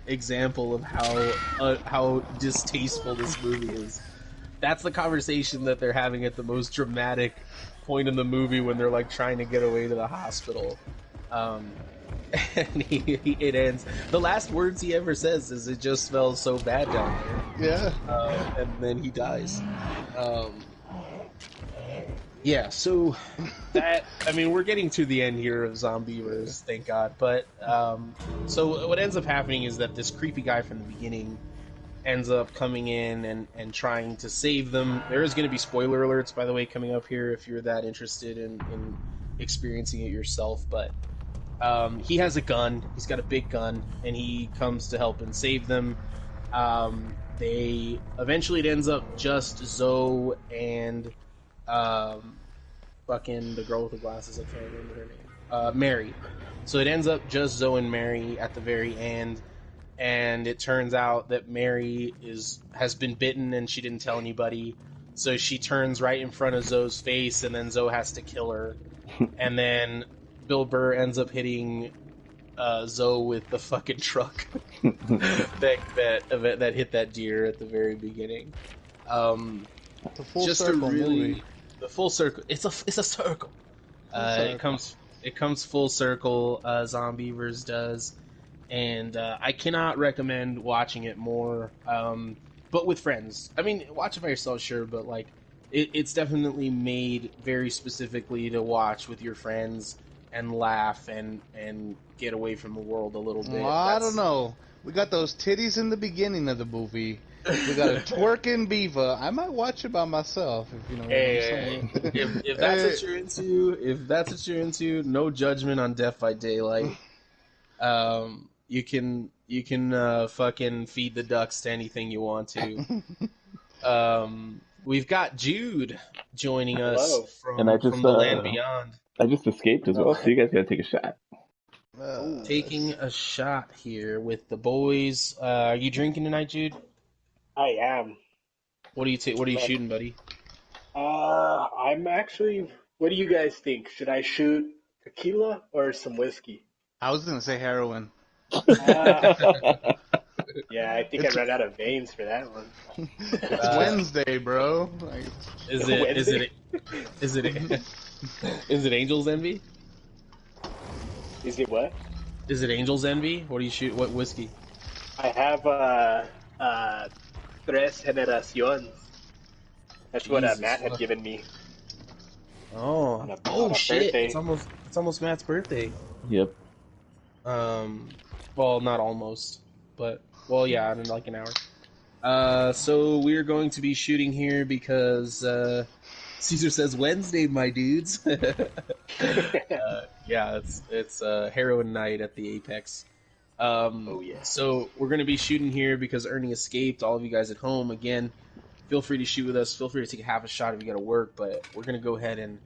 example of how distasteful this movie is, that's the conversation that they're having at the most dramatic point in the movie when they're like trying to get away to the hospital. And it ends. The last words he ever says is, "It just smells so bad down there." Yeah. And then he dies. Yeah, so we're getting to the end here of Zombievers, thank God. But so what ends up happening is that this creepy guy from the beginning ends up coming in and trying to save them. There is going to be spoiler alerts, by the way, coming up here if you're that interested in experiencing it yourself. But he has a gun. He's got a big gun, and he comes to help and save them. They eventually, it ends up just Zoe and fucking the girl with the glasses. I can't remember her name. Mary. So it ends up just Zoe and Mary at the very end, and it turns out that Mary has been bitten and she didn't tell anybody. So she turns right in front of Zoe's face, and then Zoe has to kill her, and then Bill Burr ends up hitting Zoe with the fucking truck that hit that deer at the very beginning. The full circle movie. The full circle. It's a circle. It comes full circle. Zombievers does, and I cannot recommend watching it more. But with friends. I mean, watch it by yourself, sure, but like it's definitely made very specifically to watch with your friends and laugh and get away from the world a little bit. Well, I don't know. We got those titties in the beginning of the movie. We got a twerking beaver. I might watch it by myself, if you know what I'm saying. If that's what you're into, no judgment on Death by Daylight. You can fucking feed the ducks to anything you want to. We've got Jude joining us Hello. And I from the land beyond. just escaped as well, so you guys gotta take a shot. Taking a shot here with the boys. Are you drinking tonight, Jude? I am. What are you shooting, buddy? I'm actually. What do you guys think? Should I shoot tequila or some whiskey? I was gonna say heroin. Uh, yeah, I think I It's ran out of veins for that one. it's Wednesday, bro. Like, Is it is it Angel's Envy? Is it what? Is it Angel's Envy? What do you shoot? What whiskey? I have Tres Generaciones. That's what Jesus, Matt had fuck. given me. Oh, On a shit! birthday. It's almost Matt's birthday. Yep. Well, not almost, but well, yeah, in like an hour. So we're going to be shooting here because Caesar says Wednesday, my dudes. Yeah, it's heroin night at the Apex. Oh yeah. So we're going to be shooting here because Ernie escaped. All of you guys at home, again, feel free to shoot with us. Feel free to take a half a shot if you got to work, but we're going to go ahead and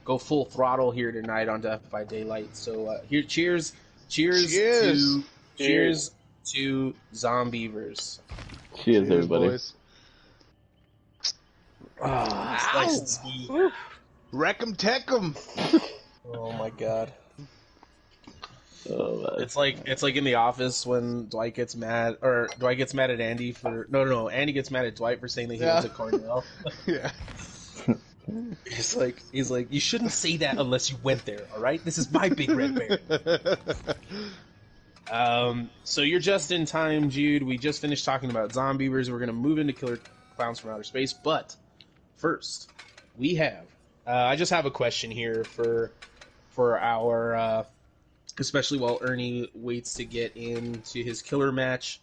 go full throttle here tonight on Death by Daylight. So here, cheers to Zombievers. Cheers, everybody. boys. Ah, it's nice and sweet. Wreck 'em, tech 'em. Oh my god. Oh, man. It's like in The Office when Dwight gets mad, or Dwight gets mad at Andy for no, Andy gets mad at Dwight for saying that he Yeah. went to Cornell. Yeah. He's like, you shouldn't say that unless you went there. All right, this is my big red bear. So you're just in time, Jude. We just finished talking about Zombievers. We're gonna move into Killer Clowns from Outer Space, but first we have. I just have a question here for our. Especially while Ernie waits to get into his killer match.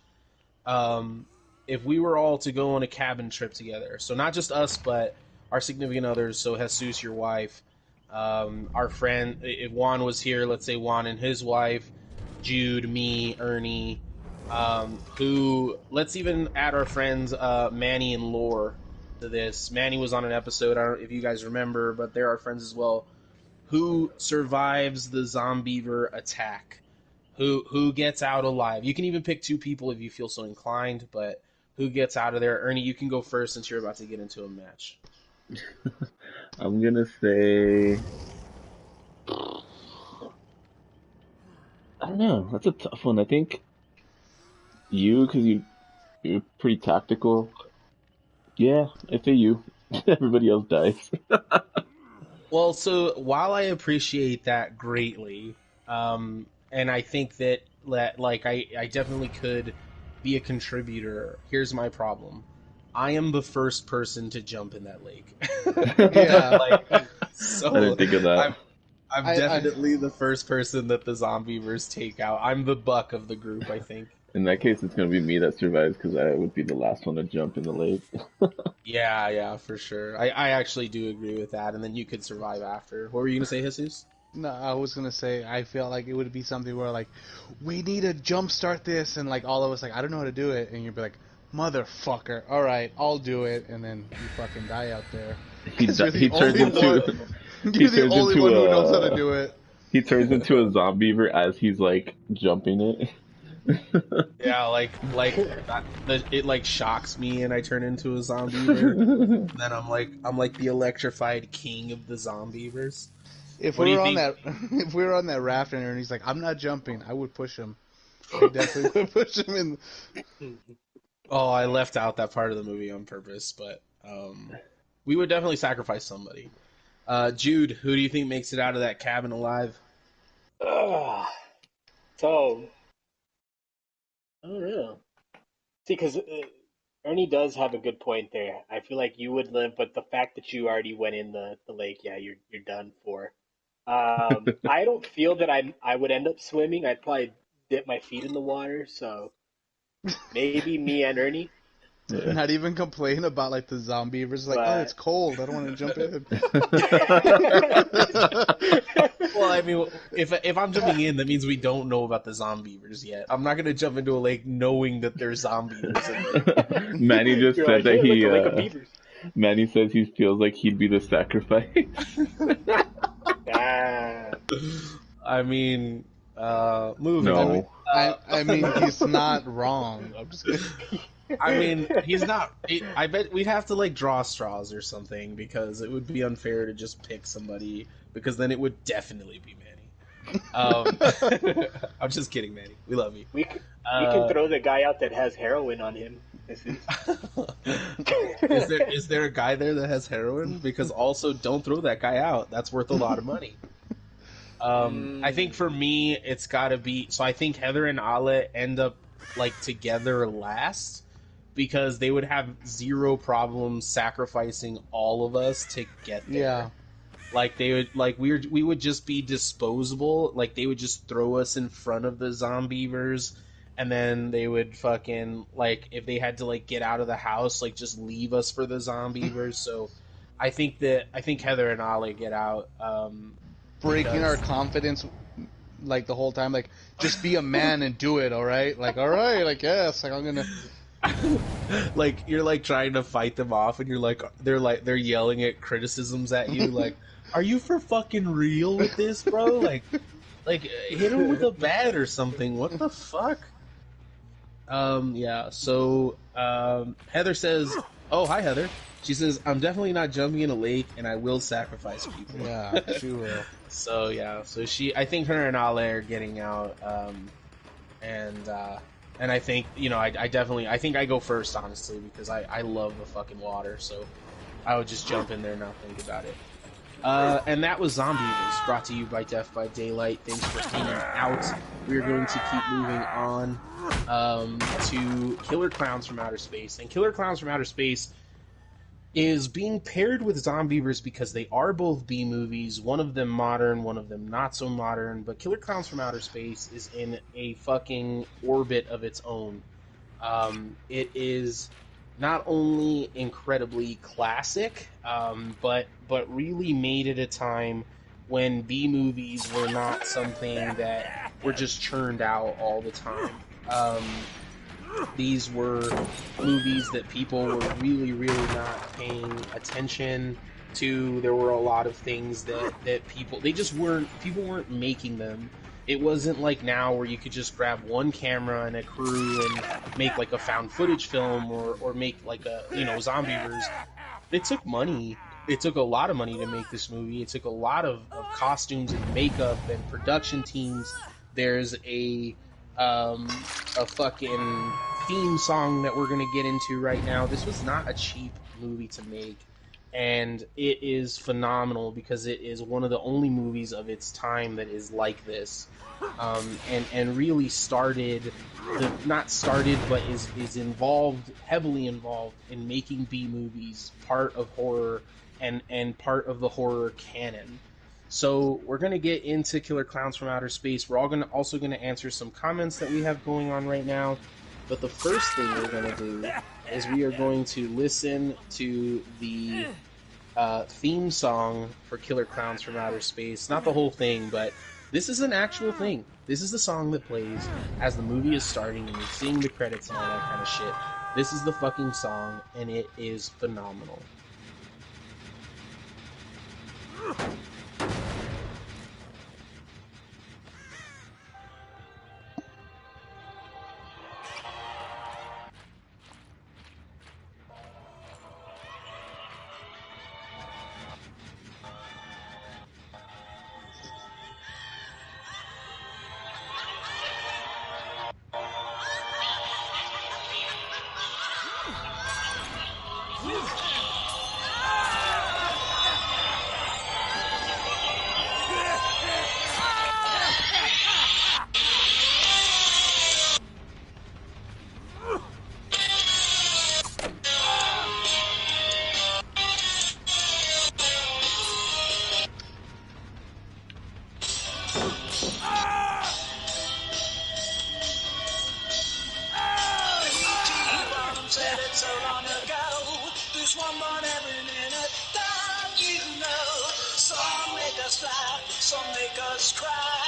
If we were all to go on a cabin trip together, so not just us, but our significant others, so Jesus, your wife, our friend, if Juan was here, let's say Juan and his wife, Jude, me, Ernie, let's even add our friends Manny and Lore to this. Manny was on an episode, I don't know if you guys remember, but they're our friends as well. Who survives the Zombiever attack? Who gets out alive? You can even pick two people if you feel so inclined, but who gets out of there? Ernie, you can go first since you're about to get into a match. I'm gonna say. I don't know. That's a tough one. I think you, because you're pretty tactical. Yeah, I say you. Everybody else dies. Well, so while I appreciate that greatly, and I think that like I definitely could be a contributor. Here's my problem: I am the first person to jump in that lake. Yeah. So I didn't think of that. I'm definitely the first person that the Zombievers take out. I'm the buck of the group, I think. In that case, it's gonna be me that survives because I would be the last one to jump in the lake. Yeah, for sure. I actually do agree with that, and then you could survive after. What were you gonna say, Jesus? No, I was gonna say I feel like it would be something where like we need to jumpstart this, and like all of us like I don't know how to do it, and you'd be like, motherfucker, all right, I'll do it, and then you fucking die out there. He 'Cause you're the turns only into one- You're the only one who knows how to do it. He turns into a zombiever as he's like jumping it. Yeah, it like shocks me, and I turn into a Zombiever. Then I'm like the electrified king of the Zombievers. If What do we you were on think? that, if we were on that raft and he's like, I'm not jumping, I would push him. I definitely would push him in. Oh, I left out that part of the movie on purpose, but we would definitely sacrifice somebody. Jude, who do you think makes it out of that cabin alive? So, I don't know. See, because Ernie does have a good point there. I feel like you would live, but the fact that you already went in the lake, yeah, you're done for. I don't feel that I would end up swimming. I'd probably dip my feet in the water. So maybe me and Ernie. Not even complain about like the zombie versus like, oh, it's cold. I don't want to jump in. Well, I mean, if I'm jumping in, that means we don't know about the zombievers yet. I'm not gonna jump into a lake knowing that there's zombievers in there. Manny just You're said like, that "Hey, he. look, a lake of beavers." Manny says he feels like he'd be the sacrifice. Ah. I mean, moving No. on. I mean, he's not wrong. I'm just kidding. I mean, he's not. I bet we'd have to like draw straws or something because it would be unfair to just pick somebody because then it would definitely be Manny. I'm just kidding, Manny. We love you. We can throw the guy out that has heroin on him. Is there a guy there that has heroin? Because also, don't throw that guy out. That's worth a lot of money. I think for me, it's got to be. So I think Heather and Ale end up like together last because they would have zero problem sacrificing all of us to get there. Yeah. Like they would, like we would just be disposable. Like they would just throw us in front of the zombievers, and then they would fucking like if they had to like get out of the house, like just leave us for the zombievers. So I think Heather and Ale get out. Breaking our confidence, like the whole time, like just be a man and do it. All right, like like yes, like I'm gonna. Like you're like trying to fight them off, and you're like they're yelling at criticisms at you, like, are you for fucking real with this, bro? Like hit him with a bat or something. What the fuck? Yeah. So Heather says, "Oh, hi, Heather." She says, "I'm definitely not jumping in a lake, and I will sacrifice people." Yeah, she will. So yeah, so I think her and Ale are getting out, and I think I think I go first honestly because I love the fucking water, so I would just jump in there and not think about it. And that was Zombievers, brought to you by Death by Daylight. Thanks for hanging out. We're going to keep moving on to Killer Clowns from Outer Space, and Killer Clowns from Outer Space is being paired with Zombievers because they are both B movies, one of them modern, one of them not so modern, but Killer Clowns from Outer Space is in a fucking orbit of its own. It is not only incredibly classic, but really made at a time when B movies were not something that were just churned out all the time. These were movies that people were really, really not paying attention to. There were a lot of things that people weren't making them. It wasn't like now where you could just grab one camera and a crew and make like a found footage film or make like a, Zombievers. It took money. It took a lot of money to make this movie. It took a lot of costumes and makeup and production teams. There's a fucking theme song that we're going to get into right now. This was not a cheap movie to make, and it is phenomenal because it is one of the only movies of its time that is like this, and really but is involved, heavily involved in making B movies part of horror and part of the horror canon. So we're going to get into Killer Clowns from Outer Space. We're also going to answer some comments that we have going on right now. But the first thing we're going to do is we are going to listen to the theme song for Killer Clowns from Outer Space. Not the whole thing, but this is an actual thing. This is the song that plays as the movie is starting and you're seeing the credits and all that kind of shit. This is the fucking song, and it is phenomenal. just one more every minute. Don't you know? Some make us laugh, some make us cry.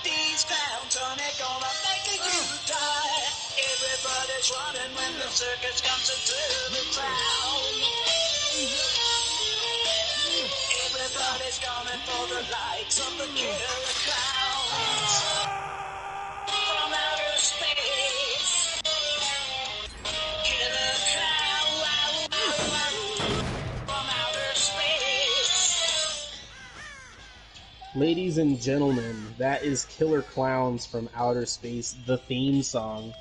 These clowns only gonna make you die. Everybody's running when the circus comes into the town. Everybody's coming for the likes of the killer clowns from outer space. Killer clown from outer space. Ladies and gentlemen, that is Killer Clowns from Outer Space, the theme song.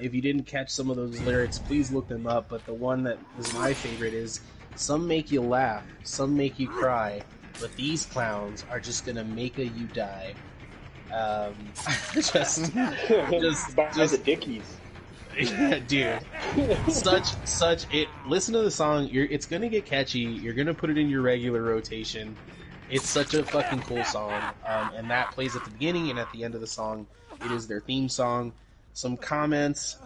If you didn't catch some of those lyrics, please look them up, but the one that is my favorite is, some make you laugh, some make you cry, but these clowns are just gonna make you die. Just By the Dickies. yeah, dude. Such it. Listen to the song. It's gonna get catchy. You're gonna put it in your regular rotation. It's such a fucking cool song, and that plays at the beginning and at the end of the song. It is their theme song. Some comments.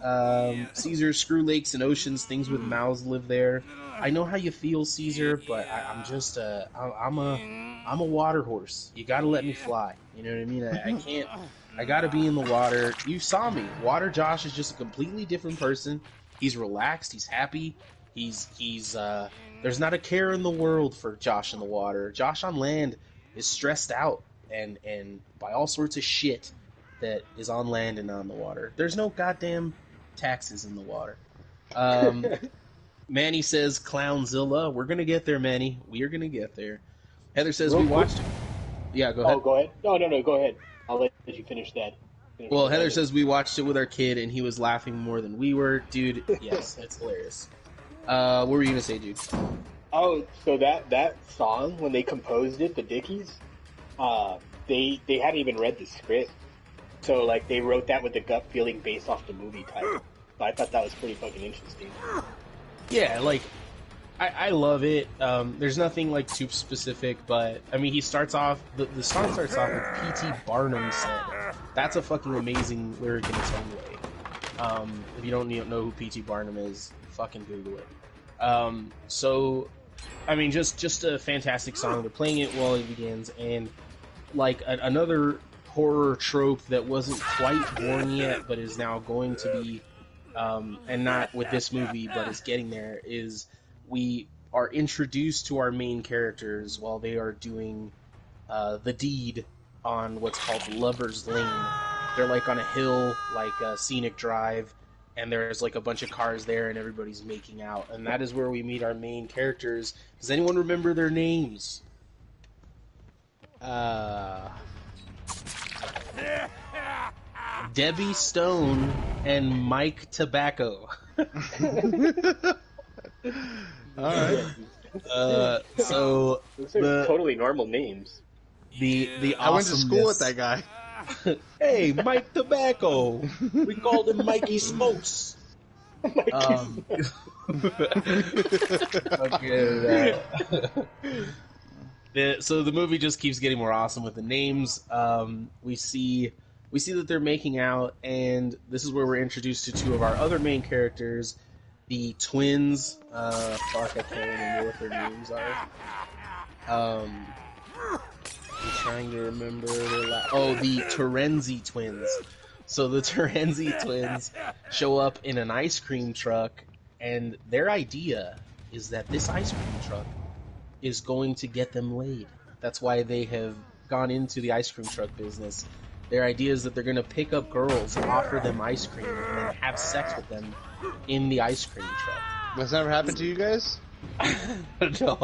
Caesar, screw lakes and oceans. Things with mouths live there. I know how you feel, Caesar, but I'm just I'm a water horse. You gotta let me fly. You know what I mean? I can't. I gotta be in the water. You saw me. Water Josh is just a completely different person. He's relaxed. He's happy. He's there's not a care in the world for Josh in the water. Josh on land is stressed out and by all sorts of shit that is on land and on the water. There's no goddamn taxes in the water. Manny says Clownzilla. We're gonna get there, Manny. We are gonna get there. Heather says we watched. Yeah, go ahead. Oh, go ahead. No, go ahead. I'll let you finish that. Well, Heather says we watched it with our kid and he was laughing more than we were. Dude, yes, it's hilarious. What were you gonna say, dude? Oh, so that song, when they composed it, the Dickies, they hadn't even read the script. So, like, they wrote that with the gut feeling based off the movie title. So I thought that was pretty fucking interesting. Yeah, like, I love it. There's nothing, like, too specific, but, I mean, he starts off, the song starts off with P.T. Barnum said. That's a fucking amazing lyric in its own way. If you don't know who P.T. Barnum is, fucking Google it. So, I mean, just a fantastic song. They're playing it while it begins, and, like, another horror trope that wasn't quite born yet, but is now going to be, and not with this movie, but is getting there, is we are introduced to our main characters while they are doing the deed on what's called Lover's Lane. They're like on a hill, like a scenic drive, and there's like a bunch of cars there and everybody's making out. And that is where we meet our main characters. Does anyone remember their names? Debbie Stone and Mike Tobacco. Alright. So Those are totally normal names. The I went to school with that guy. Hey, Mike Tobacco. We called him Mikey Smokes. So the movie just keeps getting more awesome with the names. We see that they're making out, and this is where we're introduced to two of our other main characters, the twins. Fuck, I can't remember what their names are. I'm trying to remember the Terenzi twins. So the Terenzi twins show up in an ice cream truck, and their idea is that this ice cream truck is going to get them laid. That's why they have gone into the ice cream truck business. Their idea is that they're going to pick up girls, offer them ice cream, and then have sex with them in the ice cream truck. That's never happened to you guys? No,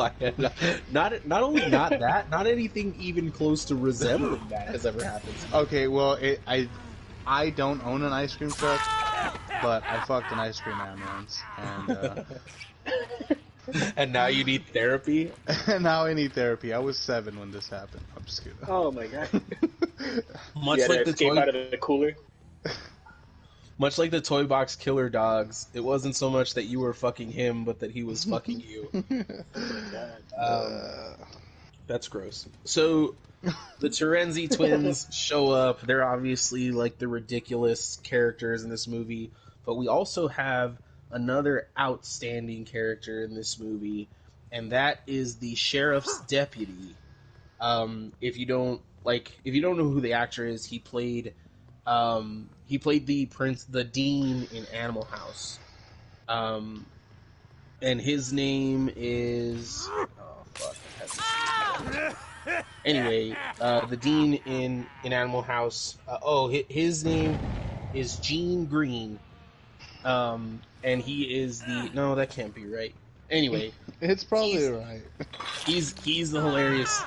not only not that, not anything even close to resembling that has ever happened to me. Okay, well, I don't own an ice cream truck, but I fucked an ice cream man once, and And now you need therapy? now I need therapy. I was 7 when this happened. I'm just kidding. Oh my god. Much Yeah, like the escape toy, out of the cooler. much like the toy box killer dogs, it wasn't so much that you were fucking him, but that he was fucking you. That's gross. So the Terenzi twins show up. They're obviously like the ridiculous characters in this movie, but we also have another outstanding character in this movie, and that is the sheriff's deputy. If you don't know who the actor is, he played the dean in Animal House. And his name is anyway, the dean in Animal House. His name is Gene Green. And he is that can't be right. Anyway, it's probably right. He's the hilarious.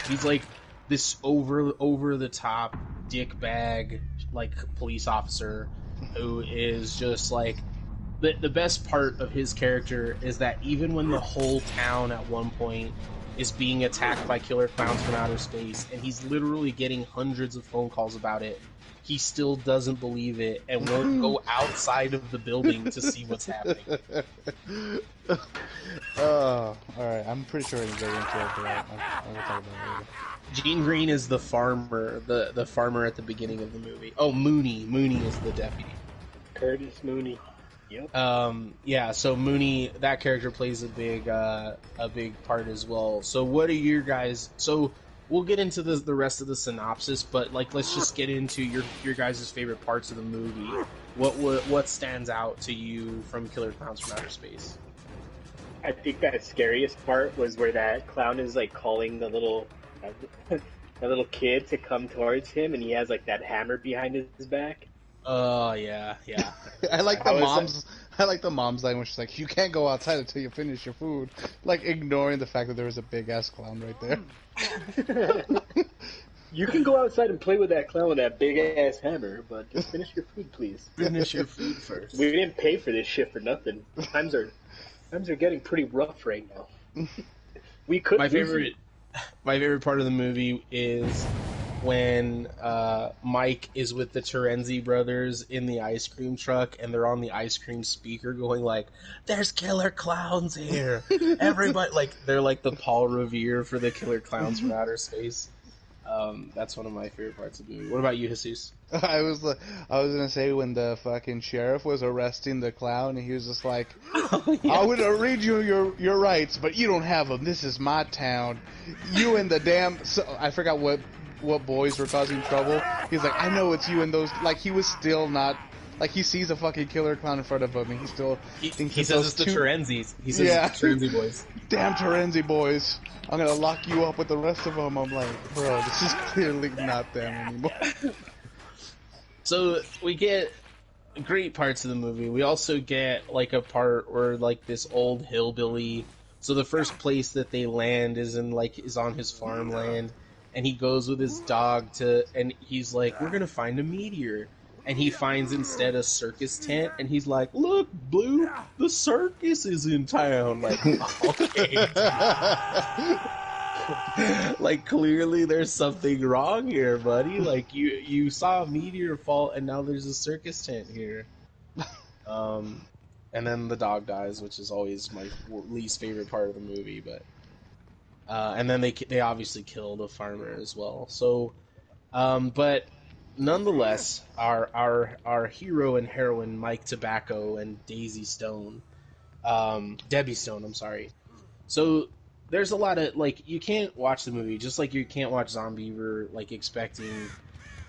He's like this over the top dick bag like police officer who is just like the best part of his character is that even when the whole town at one point is being attacked by killer clowns from outer space and he's literally getting hundreds of phone calls about it, he still doesn't believe it and won't go outside of the building to see what's happening. All right. I'm pretty sure we're going to get into it, but I'm going to talk about it later. Gene Green is the farmer, the farmer at the beginning of the movie. Oh, Mooney. Mooney is the deputy. Curtis Mooney. Yep. Yeah, so Mooney, that character plays a big part as well. So what are your guys... So we'll get into the rest of the synopsis, but like let's just get into your guys' favorite parts of the movie. What stands out to you from Killer Clowns from Outer Space? I think that scariest part was where that clown is like calling the little kid to come towards him, and he has like that hammer behind his back. Oh yeah. I like the mom's line when she's like, "You can't go outside until you finish your food," like ignoring the fact that there was a big ass clown right there. You can go outside and play with that clown with that big ass hammer, but just finish your food, please. Finish your food first. We didn't pay for this shit for nothing. Times are getting pretty rough right now. We could. My favorite part of the movie is when Mike is with the Terenzi brothers in the ice cream truck, and they're on the ice cream speaker going like, "There's killer clowns here, everybody!" Like they're like the Paul Revere for the killer clowns from outer space. That's one of my favorite parts of the movie. What about you, Jesus? I was gonna say when the fucking sheriff was arresting the clown, and he was just like, "I'm gonna read you your rights, but you don't have them. This is my town. You and the damn..." So, I forgot what boys were causing trouble. He's like, "I know it's you and those..." Like he was still not. Like he sees a fucking killer clown in front of him, and he still thinks he says it's the Terenzis. He says it's the Terenzi boys. Damn Terenzi boys! I'm gonna lock you up with the rest of them. I'm like, bro, this is clearly not them anymore. So we get great parts of the movie. We also get like a part where like this old hillbilly. So the first place that they land is on his farmland, and he goes with his dog and he's like, "We're gonna find a meteor." And he finds instead a circus tent, and he's like, "Look, Blue, the circus is in town." Like, okay. Like, clearly there's something wrong here, buddy. Like, you saw a meteor fall, and now there's a circus tent here. And then the dog dies, which is always my least favorite part of the movie. But and then they obviously kill the farmer as well. So, but nonetheless, our hero and heroine, Mike Tobacco and Debbie Stone, I'm sorry. So there's a lot of, like, you can't watch the movie, just like you can't watch Zombiever, like, expecting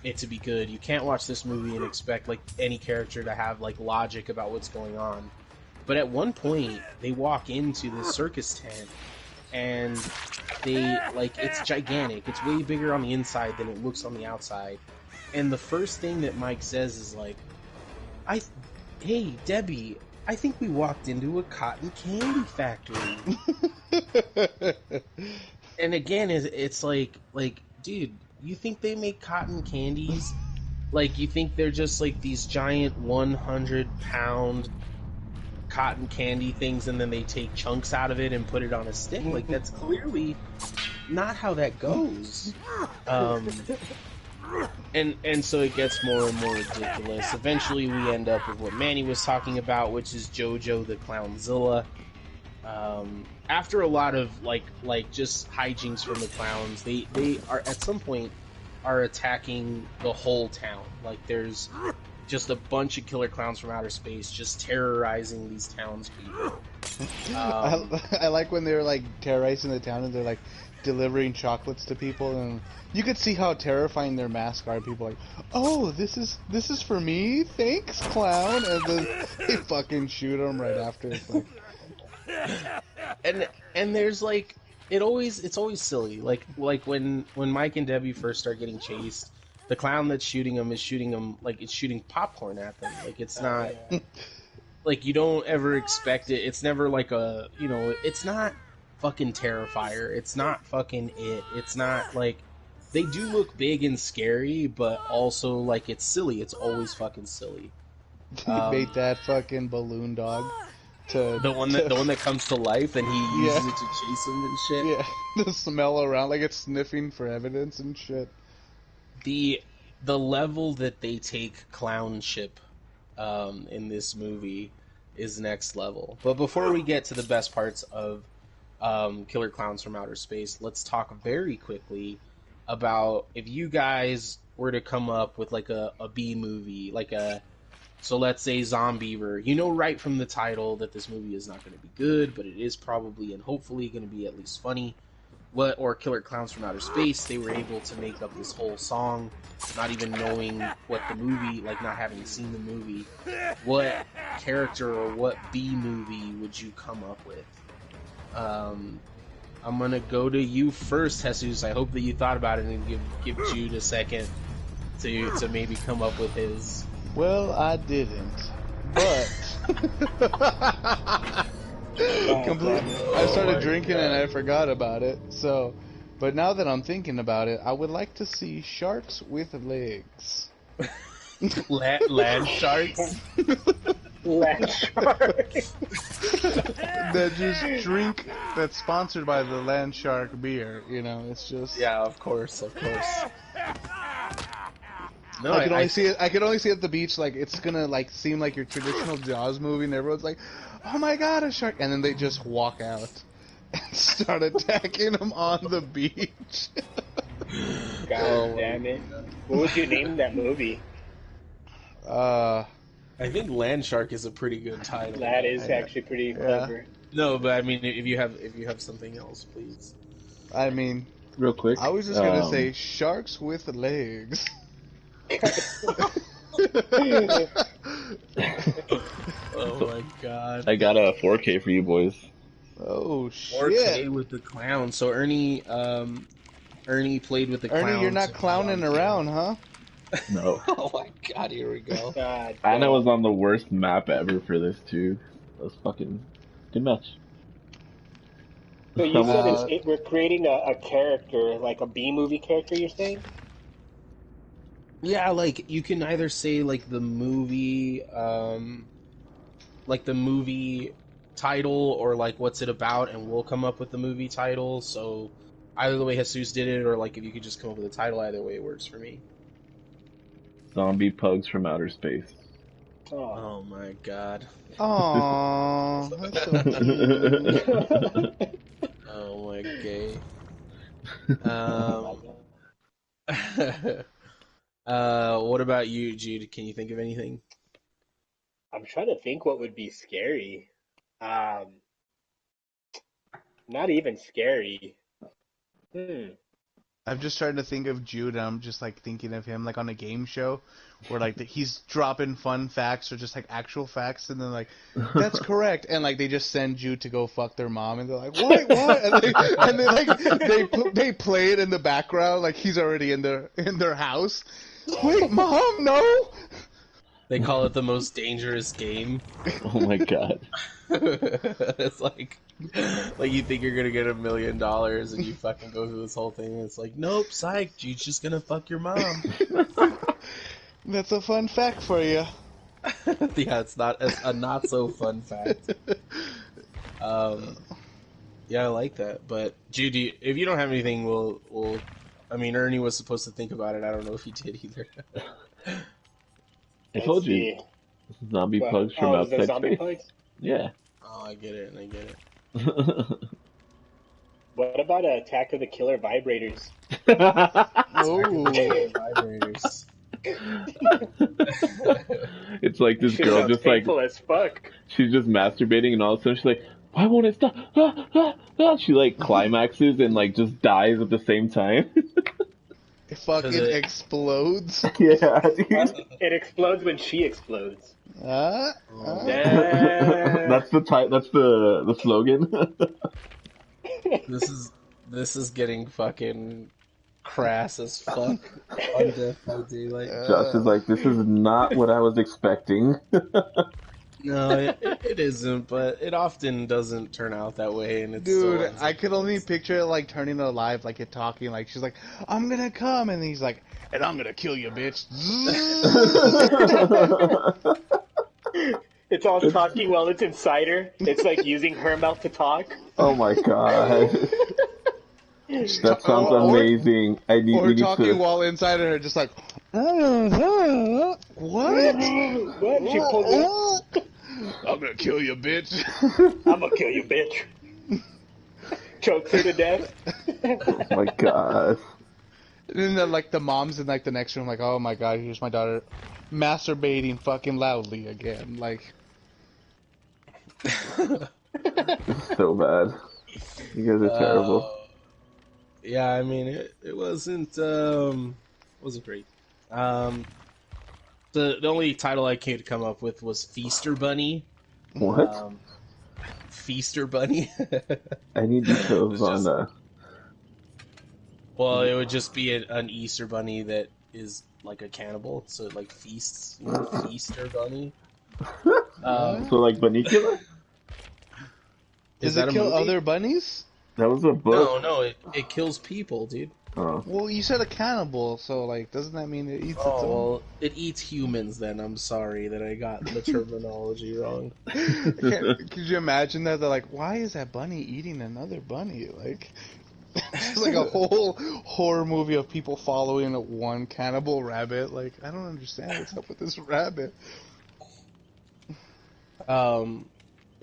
it to be good. You can't watch this movie and expect, like, any character to have, like, logic about what's going on. But at one point, they walk into the circus tent, and they, like, it's gigantic. It's way bigger on the inside than it looks on the outside. And the first thing that Mike says is like, "Hey, Debbie, I think we walked into a cotton candy factory." And again, it's like, dude, you think they make cotton candies? Like, you think they're just like these giant 100-pound cotton candy things, and then they take chunks out of it and put it on a stick? Like, that's clearly not how that goes. And so it gets more and more ridiculous. Eventually we end up with what Manny was talking about, which is JoJo the Clownzilla. After a lot of like just hijinks from the clowns, they are at some point are attacking the whole town. Like there's just a bunch of killer clowns from outer space just terrorizing these townspeople. I like when they're like terrorizing the town and they're like delivering chocolates to people, and you could see how terrifying their masks are. People are like, oh, this is for me, thanks, clown, and then they fucking shoot them right after. It's like, and there's like it's always silly. Like when Mike and Debbie first start getting chased, the clown that's shooting them is shooting them like it's shooting popcorn at them. Like it's not like you don't ever expect it. It's never like a it's not fucking Terrifier. It's not fucking It. It's not like they do look big and scary, but also like it's silly. It's always fucking silly. made that fucking balloon dog. The one that comes to life and he uses it to chase him and shit. Yeah, the smell around like it's sniffing for evidence and shit. The level that they take clownship in this movie is next level. But before we get to the best parts of Killer Clowns from Outer Space, let's talk very quickly about if you guys were to come up with like a B movie, so let's say Zombiever. You know right from the title that this movie is not going to be good, but it is probably and hopefully going to be at least funny. Or Killer Clowns from Outer Space, they were able to make up this whole song, not even knowing what the movie, like not having seen the movie. What character or what B movie would you come up with? I'm gonna go to you first, Jesus. I hope that you thought about it and give Jude a second to maybe come up with his. Well, I didn't, but I started drinking and I forgot about it. So, but now that I'm thinking about it, I would like to see sharks with legs. Land sharks. Land sharks. That just drink that's sponsored by the Land Shark beer. You know, it's just Yeah, of course. No, I can only see it. I can only see it at the beach. Like it's gonna like seem like your traditional Jaws movie, and everyone's like, "Oh my god, a shark!" And then they just walk out and start attacking them on the beach. God damn it! What would you name that movie? I think Land Shark is a pretty good title. That is actually pretty clever. No, but I mean, if you have something else, please. I mean, Real quick. I was just gonna say sharks with legs. Oh my god! I got a 4K for you boys. Oh shit! 4K with the clown. So Ernie played with the clown. Ernie, you're not clowning around, huh? No. Oh my god! Here we go. God, Anna was on the worst map ever for this too. That was fucking good match. So you said we're creating a character, like a B movie character. You're saying? Yeah, like you can either say like the movie title or like what's it about, and we'll come up with the movie title. So either the way Jesus did it, or like if you could just come up with a title, either way it works for me. Zombie pugs from outer space. Oh my god. Aww, that's so cute. Oh my gay. What about you, Jude? Can you think of anything? I'm trying to think what would be scary. Not even scary. I'm just trying to think of Jude, and I'm just like thinking of him like on a game show where like he's dropping fun facts or just like actual facts, and then like that's correct, and like they just send Jude to go fuck their mom, and they're like what, and they like they play it in the background like he's already in their house. Wait, mom, no. They call it the most dangerous game. Oh my god. It's like you think you're gonna get $1 million and you fucking go through this whole thing and it's like, nope, psych, Jude's just gonna fuck your mom. That's a fun fact for you. Yeah, it's a not so fun fact. Yeah, I like that. But Jude, if you don't have anything, we'll. I mean, Ernie was supposed to think about it. I don't know if he did either. I told you. Zombie pugs from outside zombie space. pugs? Yeah. Oh, I get it. What about Attack of the Killer Vibrators? Oh, Vibrators. It's like this Shit girl sounds just like painful as fuck. she's just masturbating, and all of a sudden she's like, "Why won't it stop?" She like climaxes and like just dies at the same time. It fucking it- explodes. Yeah, dude. It explodes when she explodes. Uh, Damn. That's the type. That's the slogan. This is getting fucking crass as fuck on Death by Daylight. Josh is like, "This is not what I was expecting." No, it isn't, but it often doesn't turn out that way, and it's dude, so I could only picture it like turning alive, like it talking, like she's like, "I'm gonna come," and he's like, "And I'm gonna kill you, bitch." It's all talking while it's inside her. It's like using her mouth to talk. Oh my god, that sounds amazing. I need, Or we need talking to. while inside of her, just like, what? What? She pulled me. I'm gonna kill you, bitch. I'm gonna kill you, bitch. Chokes her to death. Oh my god. And then like the mom's in like the next room, like, oh my god, here's my daughter masturbating fucking loudly again. Like, So bad. You guys are terrible. Yeah, I mean it wasn't great. The only title I came to come up with was Feaster Bunny. What? Feaster Bunny. I need details It's just- on Well, it would just be an Easter bunny that is like a cannibal, so it like feasts. You know, Feaster Bunny. So like Bunnicula? Is does that it a kill movie? other bunnies? That was a book. No, it kills people, dude. Oh. Well, you said a cannibal, so like, doesn't that mean it eats its Oh, own? well, it eats humans then. I'm sorry that I got the terminology wrong. Could you imagine that? They're like, why is that bunny eating another bunny? Like, it's like a whole horror movie of people following one cannibal rabbit. Like, I don't understand what's up with this rabbit.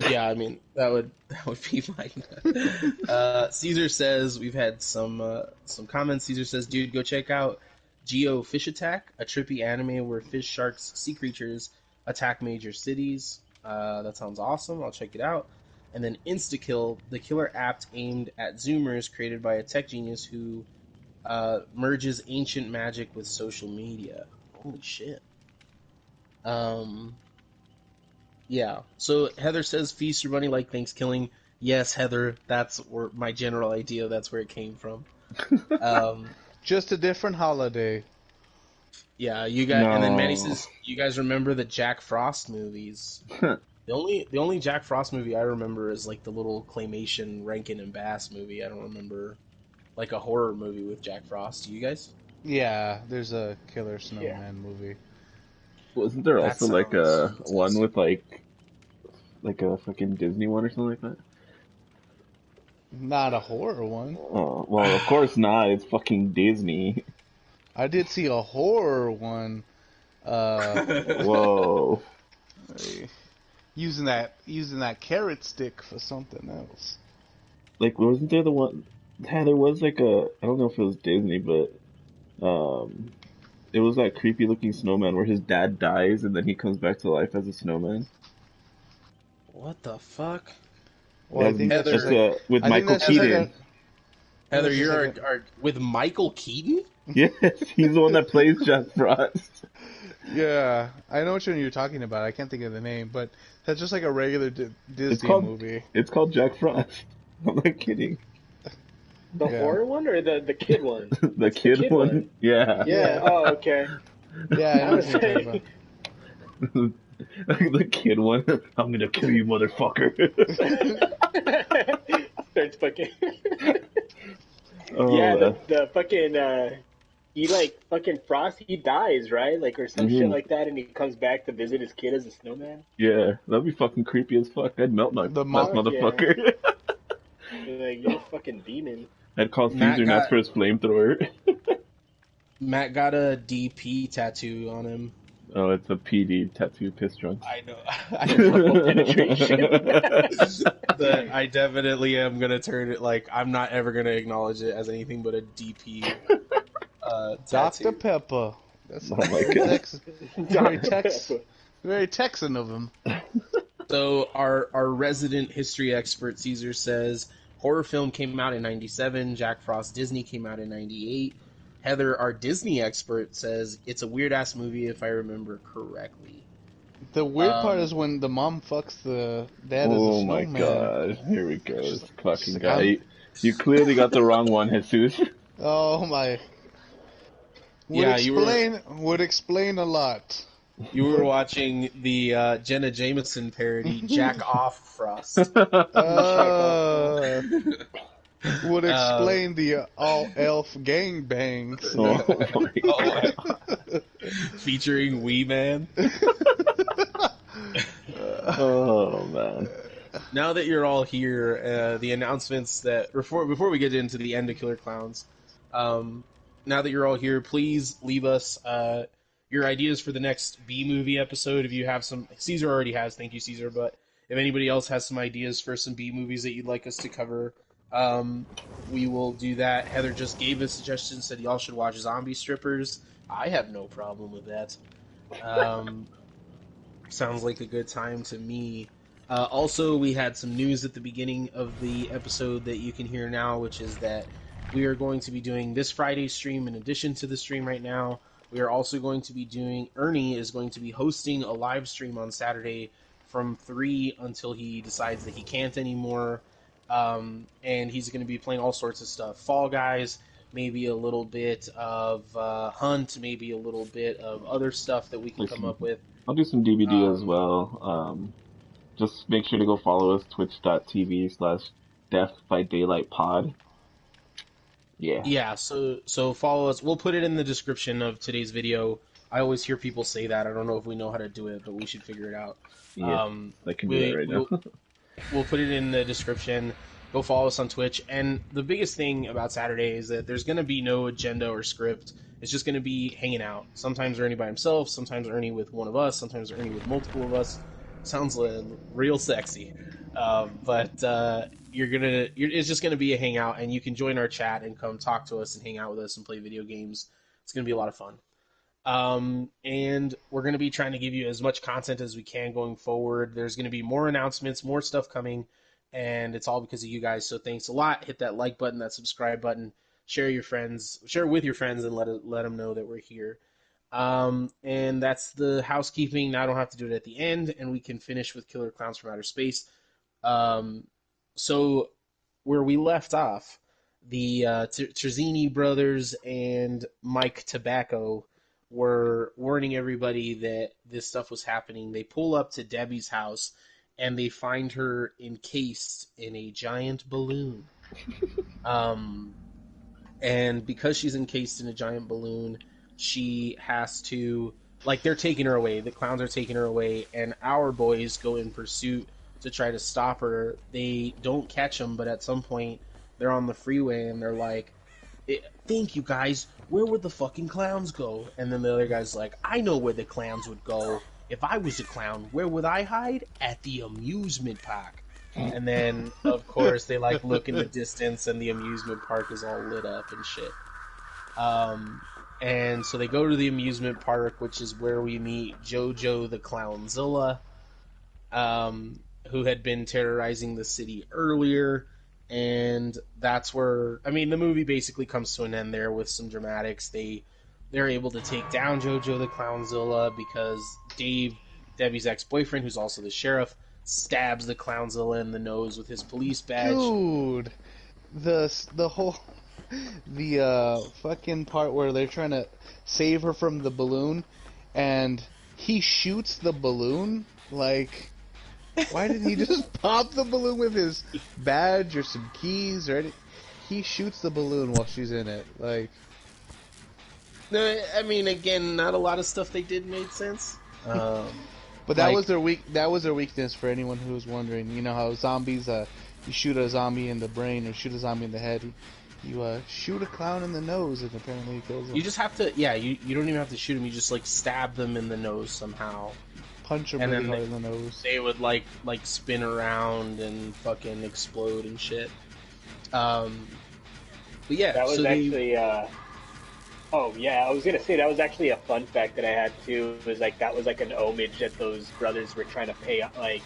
Yeah, I mean that would be mine. Caesar says we've had some comments. Caesar says, dude, go check out Geo Fish Attack, a trippy anime where fish, sharks, sea creatures attack major cities. That sounds awesome. I'll check it out. And then Instakill, the killer app aimed at Zoomers, created by a tech genius who merges ancient magic with social media. Holy shit. Yeah. So Heather says Feast Your Bunny like Thanksgiving. Yes, Heather, that's where my general idea. That's where it came from. Just a different holiday. Yeah, you guys. And then No. Manny says, you guys remember the Jack Frost movies? The only Jack Frost movie I remember is like the little claymation Rankin and Bass movie. I don't remember like a horror movie with Jack Frost. Do you guys? Yeah, there's a Killer Snowman movie. Wasn't there That also like a sounds one with like a fucking Disney one or something like that? Not a horror one. Oh, well, of course not. It's fucking Disney. I did see a horror one. Whoa. Using that carrot stick for something else. Like, wasn't there the one? Yeah, there was like a. I don't know if it was Disney, but it was that creepy looking snowman where his dad dies and then he comes back to life as a snowman. What the fuck? Well, I That's- think that's that's, just like, with I think Michael that's just like Keaton. Heather, That's you're just like our with Michael Keaton? Yes, he's the one that plays Jack Frost. yeah, I know which one you're talking about. I can't think of the name, but that's just like a regular Disney called- movie. It's called Jack Frost. I'm not kidding. The Yeah. horror one or the kid one? The kid kid one? one. Yeah. Yeah. Oh, okay. Yeah, I know what you're talking about. The kid one. I'm gonna kill you, motherfucker. Starts fucking. Oh, Yeah, the fucking he like fucking Frost, he dies, right? Like or some shit Mhm. like that, and he comes back to visit his kid as a snowman. yeah, that'd be fucking creepy as fuck. I'd melt my The that mo- motherfucker. You're like, you're a fucking demon. I'd call Matt Caesar and ask got- for his flamethrower. Matt got a DP tattoo on him. Oh, it's a PD tattoo piss drunk. I know. I know. Penetration. But I definitely am gonna turn it like I'm not ever gonna acknowledge it as anything but a DP Dr. tattoo. Pepper. That's Oh my very God. very Texan of him. So our resident history expert Caesar says horror film came out in 97, Jack Frost Disney came out in 98. Heather, our Disney expert, says it's a weird ass movie if I remember correctly. The weird part is when the mom fucks the dad as a Oh my snowman. God! Here we go. She's- This fucking she's like, guy. You clearly got the wrong one, Jesus. Oh my. Yeah, Would explain a lot. You were watching the Jenna Jameson parody, Jack Off Frost. Would explain the all elf gangbangs. Oh my God. Featuring Wee Man. Oh man. Now that you're all here, the announcements that before we get into the end of Killer Clowns, now that you're all here, please leave us your ideas for the next B movie episode. If you have some, Caesar already has. Thank you, Caesar. But if anybody else has some ideas for some B movies that you'd like us to cover, we will do that. Heather just gave a suggestion, said y'all should watch Zombie Strippers. I have no problem with that. Sounds like a good time to me. Also, we had some news at the beginning of the episode that you can hear now, which is that we are going to be doing this Friday's stream in addition to the stream right now. We are also going to be doing, Ernie is going to be hosting a live stream on Saturday from 3 until he decides that he can't anymore. And he's going to be playing all sorts of stuff. Fall Guys, maybe a little bit of Hunt, maybe a little bit of other stuff that we can come up with. I'll do some DVD as well. Just make sure to go follow us, twitch.tv/DeathByDaylightPod. Yeah, so follow us. We'll put it in the description of today's video. I always hear people say that. I don't know if we know how to do it, but we should figure it out. Yeah, I can do that right now. We'll put it in the description. Go follow us on Twitch. And the biggest thing about Saturday is that there's going to be no agenda or script. It's just going to be hanging out. Sometimes Ernie by himself, sometimes Ernie with one of us, sometimes Ernie with multiple of us. Sounds real sexy. But it's just going to be a hangout, and you can join our chat and come talk to us and hang out with us and play video games. It's going to be a lot of fun. And we're going to be trying to give you as much content as we can going forward. There's going to be more announcements, more stuff coming, and it's all because of you guys. So thanks a lot. Hit that like button, that subscribe button, share with your friends, and let them know that we're here. And that's the housekeeping. Now I don't have to do it at the end, and we can finish with Killer Clowns from Outer Space. So where we left off, the Terzini brothers and Mike Tobacco were warning everybody that this stuff was happening. They pull up to Debbie's house, and they find her encased in a giant balloon. And because she's encased in a giant balloon, she has to, they're taking her away. The clowns are taking her away, and our boys go in pursuit to try to stop her. They don't catch them, but at some point, they're on the freeway, and they're like, thank you, guys. Where would the fucking clowns go? And then the other guy's like, I know where the clowns would go. If I was a clown, where would I hide? At the amusement park. And then, of course, they look in the distance, and the amusement park is all lit up and shit. And so they go to the amusement park, which is where we meet Jojo the Clownzilla, who had been terrorizing the city earlier. And that's where, the movie basically comes to an end there with some dramatics. They're able to take down Jojo the Clownzilla because Dave, Debbie's ex-boyfriend, who's also the sheriff, stabs the Clownzilla in the nose with his police badge. Dude, the whole fucking part where they're trying to save her from the balloon, and he shoots the balloon. Why didn't he just pop the balloon with his badge or some keys or anything? He shoots the balloon while she's in it. No, again, not a lot of stuff they did made sense. But that was their weakness for anyone who was wondering. You know how zombies, you shoot a zombie in the brain or shoot a zombie in the head. You shoot a clown in the nose, and apparently it kills them. You just have to, you don't even have to shoot them. You just stab them in the nose somehow. Punch them really hard in the nose. They would spin around and fucking explode and shit. But yeah, that was actually Oh yeah, I was gonna say that was actually a fun fact that I had too. Was like that was like an homage that those brothers were trying to pay like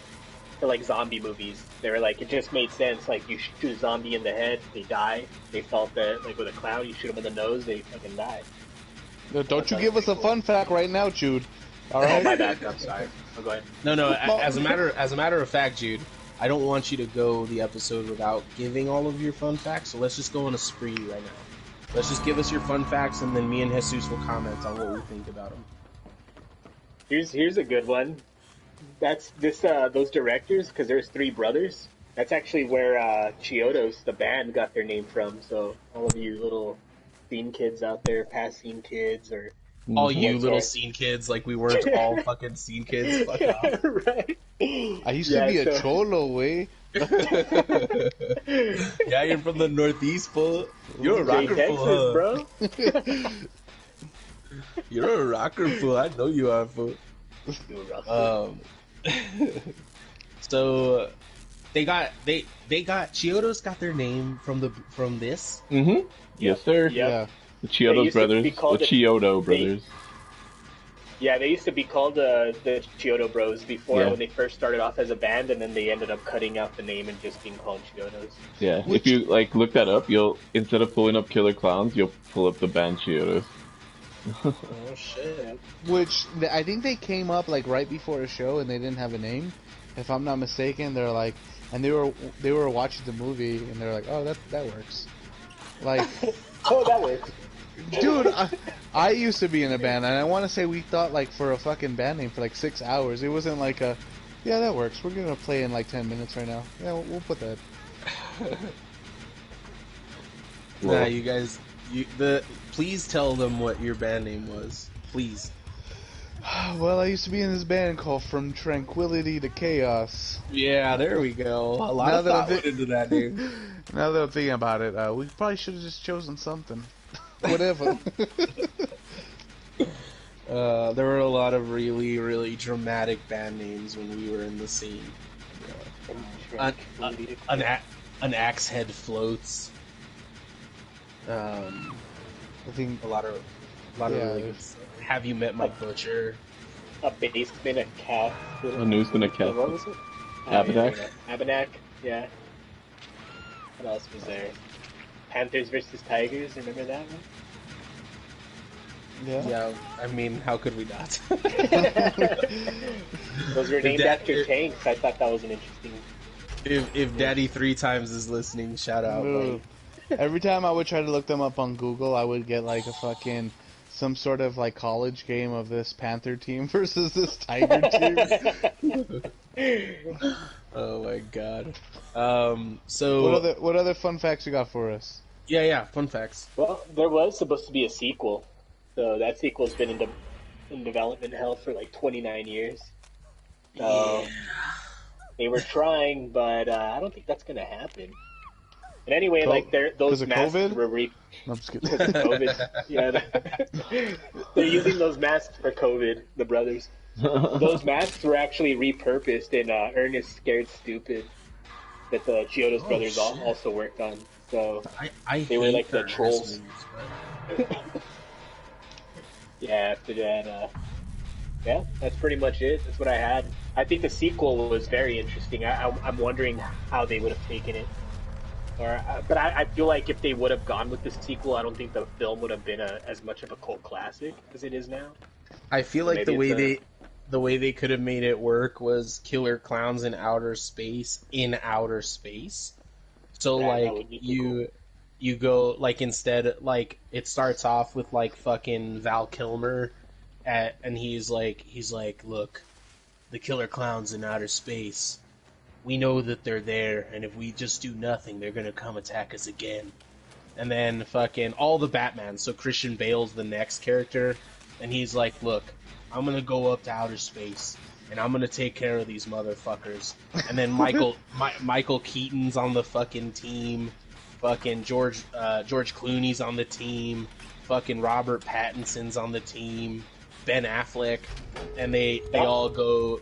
for like zombie movies. They were like it just made sense. Like you shoot a zombie in the head, they die. They felt that like with a clown, you shoot them in the nose, they fucking die. No, don't you That was give us a pretty cool. fun fact right now, Jude. All Oh right. my bad. I'm sorry. Oh, go ahead. No, as a matter of fact, Jude, I don't want you to go the episode without giving all of your fun facts. So let's just go on a spree right now. Let's just give us your fun facts, and then me and Jesus will comment on what we think about them. Here's a good one. That's those directors because there's three brothers. That's actually where Chiodos, the band, got their name from. So all of you little scene kids out there, past scene kids, or All you What's little that? scene kids, like we weren't all fucking scene kids. Fuck off. right? I used to be a cholo, way. Yeah, you're from the Northeast, fool. You're a Jay, rocker, Texas, fool. bro. You're a rocker, fool. I know you are, fool. So they got Chiodos got their name from this. Mm-hmm. Yes, sir. Yep. Yeah. The They Chiodos used to brothers. be The called the- Chiodo brothers. Yeah, they used to be called the Chiodo Bros before Yeah. when they first started off as a band, and then they ended up cutting out the name and just being called Chiodos. Yeah. Which- If you like look that up, you'll instead of pulling up Killer Clowns, you'll pull up the band Chiodos. Oh shit! Which I think they came up like right before a show and they didn't have a name, if I'm not mistaken. They're like, and they were watching the movie and they're like, oh, that works. Like, Oh, that works. dude, I used to be in a band and I want to say we thought like for a fucking band name for like 6 hours. It wasn't like a, yeah, that works. We're gonna play in like 10 minutes right now. Yeah, we'll put that. Nah, you guys, please tell them what your band name was, please. Well, I used to be in this band called From Tranquility to Chaos. Yeah, there we go. A lot Now of that thought I'm went into that name. Now that I'm thinking about it, we probably should have just chosen something. Whatever. There were a lot of really, really dramatic band names when we were in the scene. An axe head floats. I think A lot of Yeah, really good stuff. Have you met my butcher? A basement, a cat. A noose and a cat. What was it? Abanak? Abanak, yeah. What else was there? Panthers versus Tigers, remember that one? yeah. Yeah, I mean, how could we not? Those were named that- after tanks. I thought that was an interesting. if Daddy 3 times is listening, shout out. No. Every time I would try to look them up on Google, I would get like a fucking some sort of like college game of this Panther team versus this Tiger team. Oh my god. So What other fun facts you got for us? yeah, fun facts. Well, there was supposed to be a sequel, so that sequel's been in development hell for like 29 years. So they were trying, but I don't think that's gonna happen. And anyway, like those 'cause of masks COVID? were No, I'm just kidding. because of COVID. Yeah, they're using those masks for COVID. The brothers. Those masks were actually repurposed in Ernest Scared Stupid that the Chiodos brothers shit. also worked on. So I They were hate like the Ernest trolls. movies, yeah, after that, yeah, that's pretty much it. That's what I had. I think the sequel was very interesting. I'm wondering how they would have taken it. But I feel like if they would have gone with the sequel, I don't think the film would have been as much of a cult classic as it is now. I feel like Maybe the way they could have made it work was killer clowns in outer space. So Yeah, that like would be you go like instead like it starts off with like fucking Val Kilmer and he's like look, the killer clowns in outer space. We know that they're there, and if we just do nothing, they're gonna come attack us again. And then fucking all the Batman. So Christian Bale's the next character, and he's like, look, I'm gonna go up to outer space, and I'm gonna take care of these motherfuckers. And then Michael Keaton's on the fucking team. Fucking George Clooney's on the team. Fucking Robert Pattinson's on the team. Ben Affleck, and they all go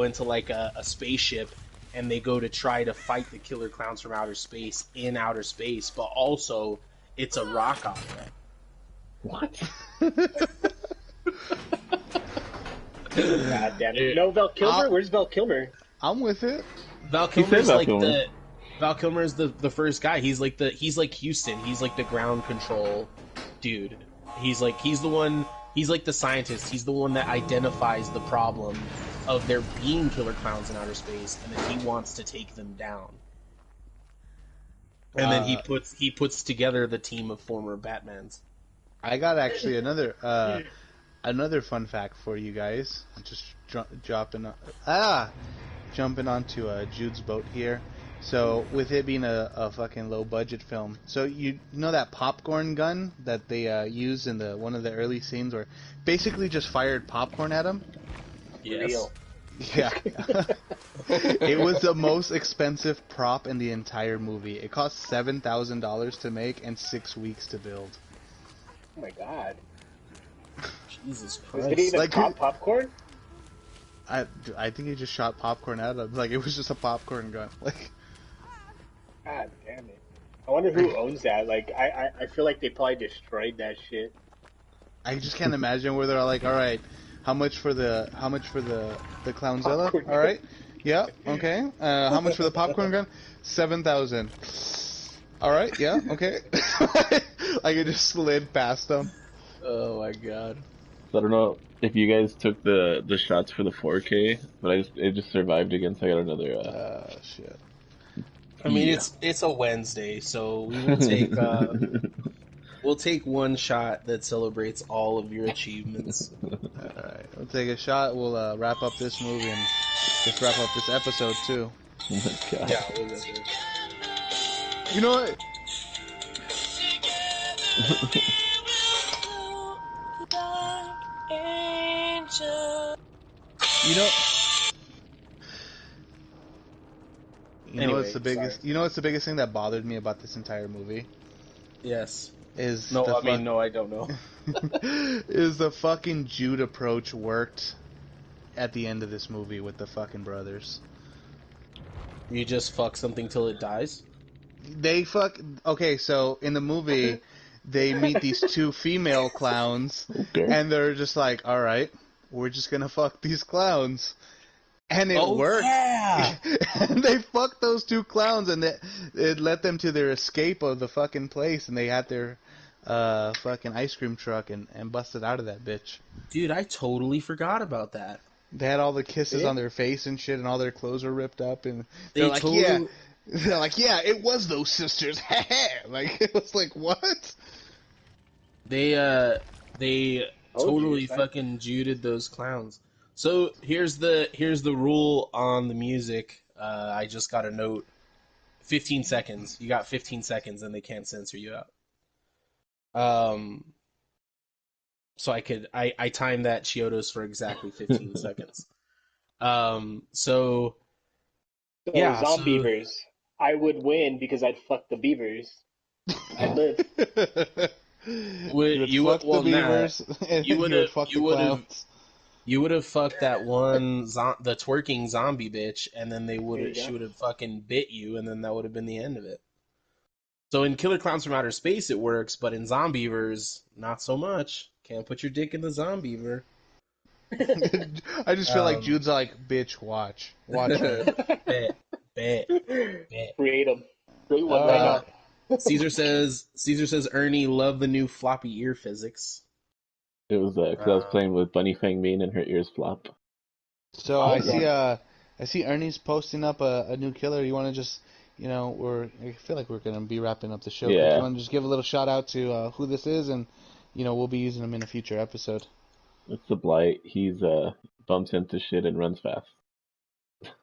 into like a spaceship, and they go to try to fight the killer clowns from outer space in outer space, but also it's a rock opera. What? God damn it. No Val Kilmer? Where's Val Kilmer? I'm with it. Val He said Kilmer's Val like Kilmer. Val Kilmer is the first guy. He's like Houston. He's like the ground control dude. He's the one. He's like the scientist. He's the one that identifies the problem of there being killer clowns in outer space, and then he wants to take them down. And then he puts together the team of former Batmans. I got actually another fun fact for you guys. I'm just jumping onto Jude's boat here. So with it being a fucking low budget film, so you know that popcorn gun that they used in one of the early scenes where basically just fired popcorn at him? Yes. Real. Yeah. It was the most expensive prop in the entire movie. It cost $7,000 to make and 6 weeks to build. Oh my god. Jesus Did he Christ. even Like, pop popcorn? I think he just shot popcorn at him. Like, it was just a popcorn gun. Like, God damn it. I wonder who owns that. Like, I feel like they probably destroyed that shit. I just can't imagine where they're like, all right, how much for the Clownzilla? Popcorn. All right, yeah, okay. How much for the popcorn gun? 7,000. All right, yeah, okay. Like it just slid past them. Oh my god. So I don't know if you guys took the shots for the 4K, but it just survived again, so I got another. Shit. I mean, Yeah. it's a Wednesday, so we will take we'll take one shot that celebrates all of your achievements. All right, we'll take a shot. We'll wrap up this movie and just wrap up this episode too. Oh my god. Yeah, we'll get there. You know what? You know. Anyway, what's the biggest? sorry. You know what's the biggest thing that bothered me about this entire movie Yes. is No, the I mean, no, I don't know. is the fucking Jude approach worked at the end of this movie with the fucking brothers. You just fuck something till it dies? They fuck. Okay, so in the movie, they meet these two female clowns, Okay. and they're just like, "All right, we're just gonna fuck these clowns," and it worked. Yeah! And they fucked those two clowns, and it led them to their escape of the fucking place, and they had their fucking ice cream truck and busted out of that bitch. Dude, I totally forgot about that. They had all the kisses Yeah. on their face and shit, and all their clothes were ripped up, and They they're like, totally- "Yeah." They're like, "Yeah, it was those sisters." Like, it was like, what? They totally you, son. fucking juded those clowns. So here's the rule on the music. I just got a note. 15 seconds. You got 15 seconds, and they can't censor you out. So I timed that Chiodos for exactly 15 seconds. So So Yeah, so- Zombievers. I would win because I'd fuck the beavers. I'd live. Would- you fuck would- well, the nah. beavers, and You you would would've- fuck you the would've- clowns. you would have fucked that one the twerking zombie bitch, and then There you she go. would have fucking bit you, and then that would have been the end of it. So in Killer Clowns from Outer Space it works, but in Zombievers not so much. Can't put your dick in the Zombiever. I just feel like Um, Jude's like, "Bitch, watch it." Bet, bet, bet. Create them. Create one right now. Caesar says Ernie love the new floppy ear physics. It was because I was playing with Bunny Fang Mane and her ears flop. So Oh, I see Ernie's posting up a new killer. You want to just, I feel like we're gonna be wrapping up the show. but Yeah. You want to just give a little shout out to who this is, and we'll be using him in a future episode. It's the Blight. He's bumps into shit and runs fast.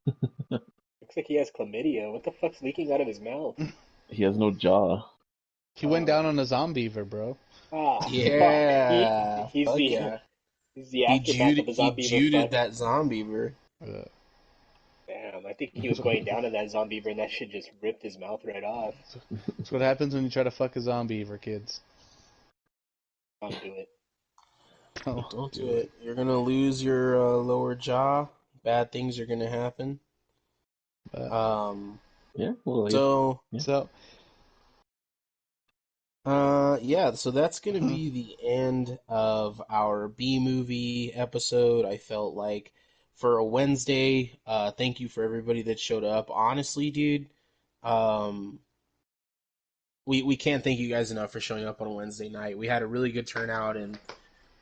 Looks like he has chlamydia. What the fuck's leaking out of his mouth? He has no jaw. He went down on a zombiever, bro. Ah, Yeah, fuck. He's fuck the yeah. he's the He aftermath of a zombie. juded that Zombiever. Damn, I think he was going down in that zombie and that shit just ripped his mouth right off. That's what happens when you try to fuck a zombiever, kids. Don't do it. Don't do it. You're gonna lose your lower jaw. Bad things are gonna happen. But- Um. Yeah, well, So So Yeah, so that's gonna be the end of our B movie episode. I felt like for a Wednesday, thank you for everybody that showed up. Honestly, dude, um, we can't thank you guys enough for showing up on a Wednesday night. We had a really good turnout, and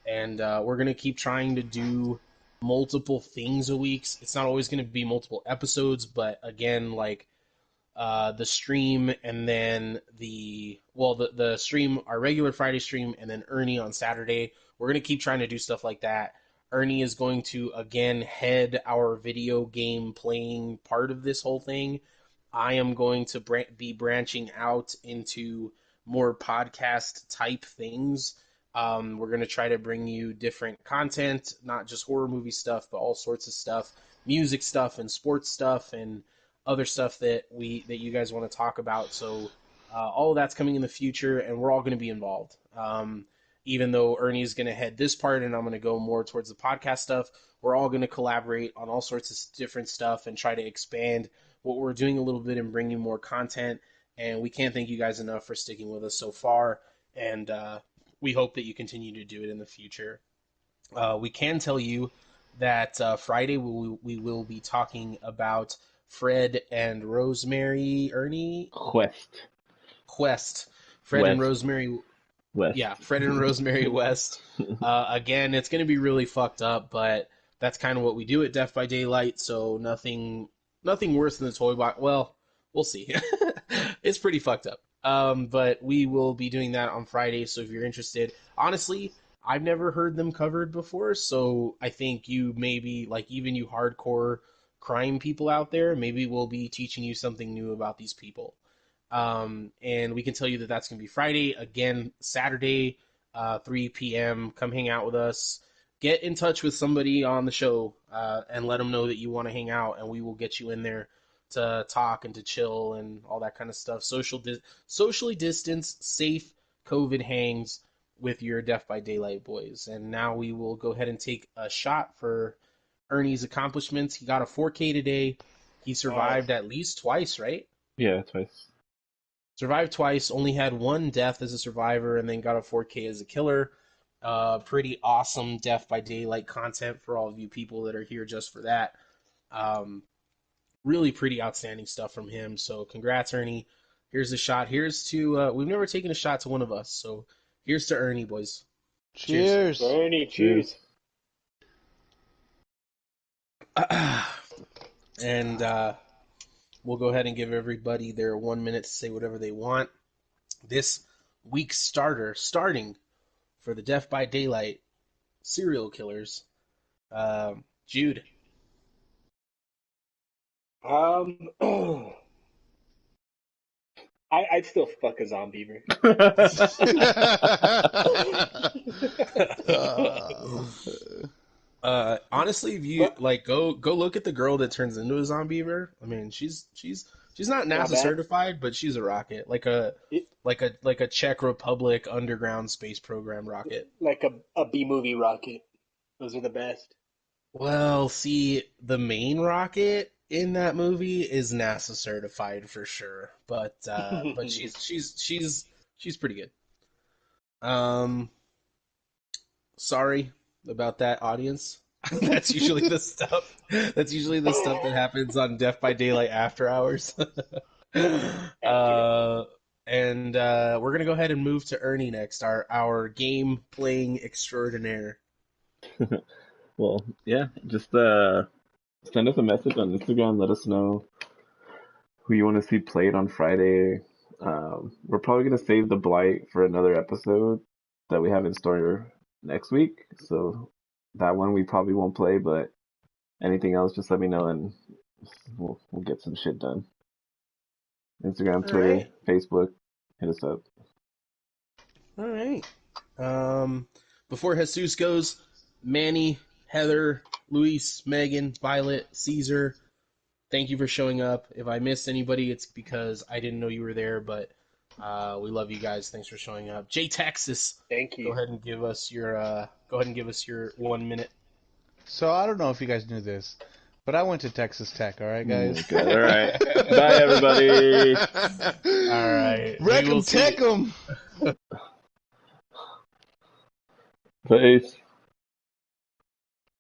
we're gonna keep trying to do multiple things a week. It's not always gonna be multiple episodes, but again, like the stream and then the stream, our regular Friday stream, and then Ernie on Saturday. We're gonna keep trying to do stuff like that. Ernie is going to again head our video game playing part of this whole thing. I am going to be branching out into more podcast type things. We're going to try to bring you different content, not just horror movie stuff, but all sorts of stuff, music stuff and sports stuff and other stuff that you guys want to talk about. So all of that's coming in the future, and we're all going to be involved. Even though Ernie's going to head this part and I'm going to go more towards the podcast stuff, we're all going to collaborate on all sorts of different stuff and try to expand what we're doing a little bit and bring you more content. And we can't thank you guys enough for sticking with us so far. And we hope that you continue to do it in the future. We can tell you that Friday we will be talking about Fred and Rosemary Quest. Fred West. and Rosemary West. Yeah, Fred and Rosemary West. Again, it's going to be really fucked up, but that's kind of what we do at Death by Daylight, so nothing worse than the toy box. Well, we'll see. It's pretty fucked up. But we will be doing that on Friday, so if you're interested. Honestly, I've never heard them covered before, so I think you maybe, like even you hardcore crime people out there, maybe we'll be teaching you something new about these people. And we can tell you that that's going to be Friday. Again, Saturday, 3 p.m. Come hang out with us. Get in touch with somebody on the show and let them know that you want to hang out, and we will get you in there to talk and to chill and all that kind of stuff. Socially distanced, safe COVID hangs with your Death by Daylight boys. And now we will go ahead and take a shot for Ernie's accomplishments. He got a 4K today. He survived at least twice, right? Yeah, twice. Survived twice, only had one death as a survivor, and then got a 4K as a killer. Pretty awesome Death by Daylight content for all of you people that are here just for that. Really pretty outstanding stuff from him. So congrats, Ernie. Here's the shot. Here's to we've never taken a shot to one of us, so here's to Ernie, boys. Cheers. Ernie, cheers. And we'll go ahead and give everybody their 1 minute to say whatever they want. This week's starting for the Death by Daylight serial killers. Jude. I'd still fuck a zombie. Honestly, if you like, go look at the girl that turns into a zombiever. I mean, she's not NASA certified, but she's a rocket, like a Czech Republic underground space program rocket, like a B movie rocket. Those are the best. Well, see, the main rocket in that movie is NASA certified for sure, but she's pretty good. Sorry about that, audience. That's usually the stuff. That's usually the stuff that happens on Death by Daylight After Hours. And we're gonna go ahead and move to Ernie next, our game playing extraordinaire. Well, yeah, just send us a message on Instagram. Let us know who you want to see played on Friday. We're probably gonna save the Blight for another episode that we have in store next week. So that one we probably won't play, but anything else, just let me know and we'll get some shit done. Instagram, Twitter, Facebook, hit us up. All right. Before Jesus goes, Manny, Heather, Luis, Megan, Violet, Caesar, thank you for showing up. If I missed anybody, it's because I didn't know you were there, but we love you guys. Thanks for showing up. J Texas, thank you. Go ahead and give us your 1 minute. So I don't know if you guys knew this, but I went to Texas Tech. All right, guys. All right. Bye, everybody. All right. Wreck 'em, tech 'em. Peace.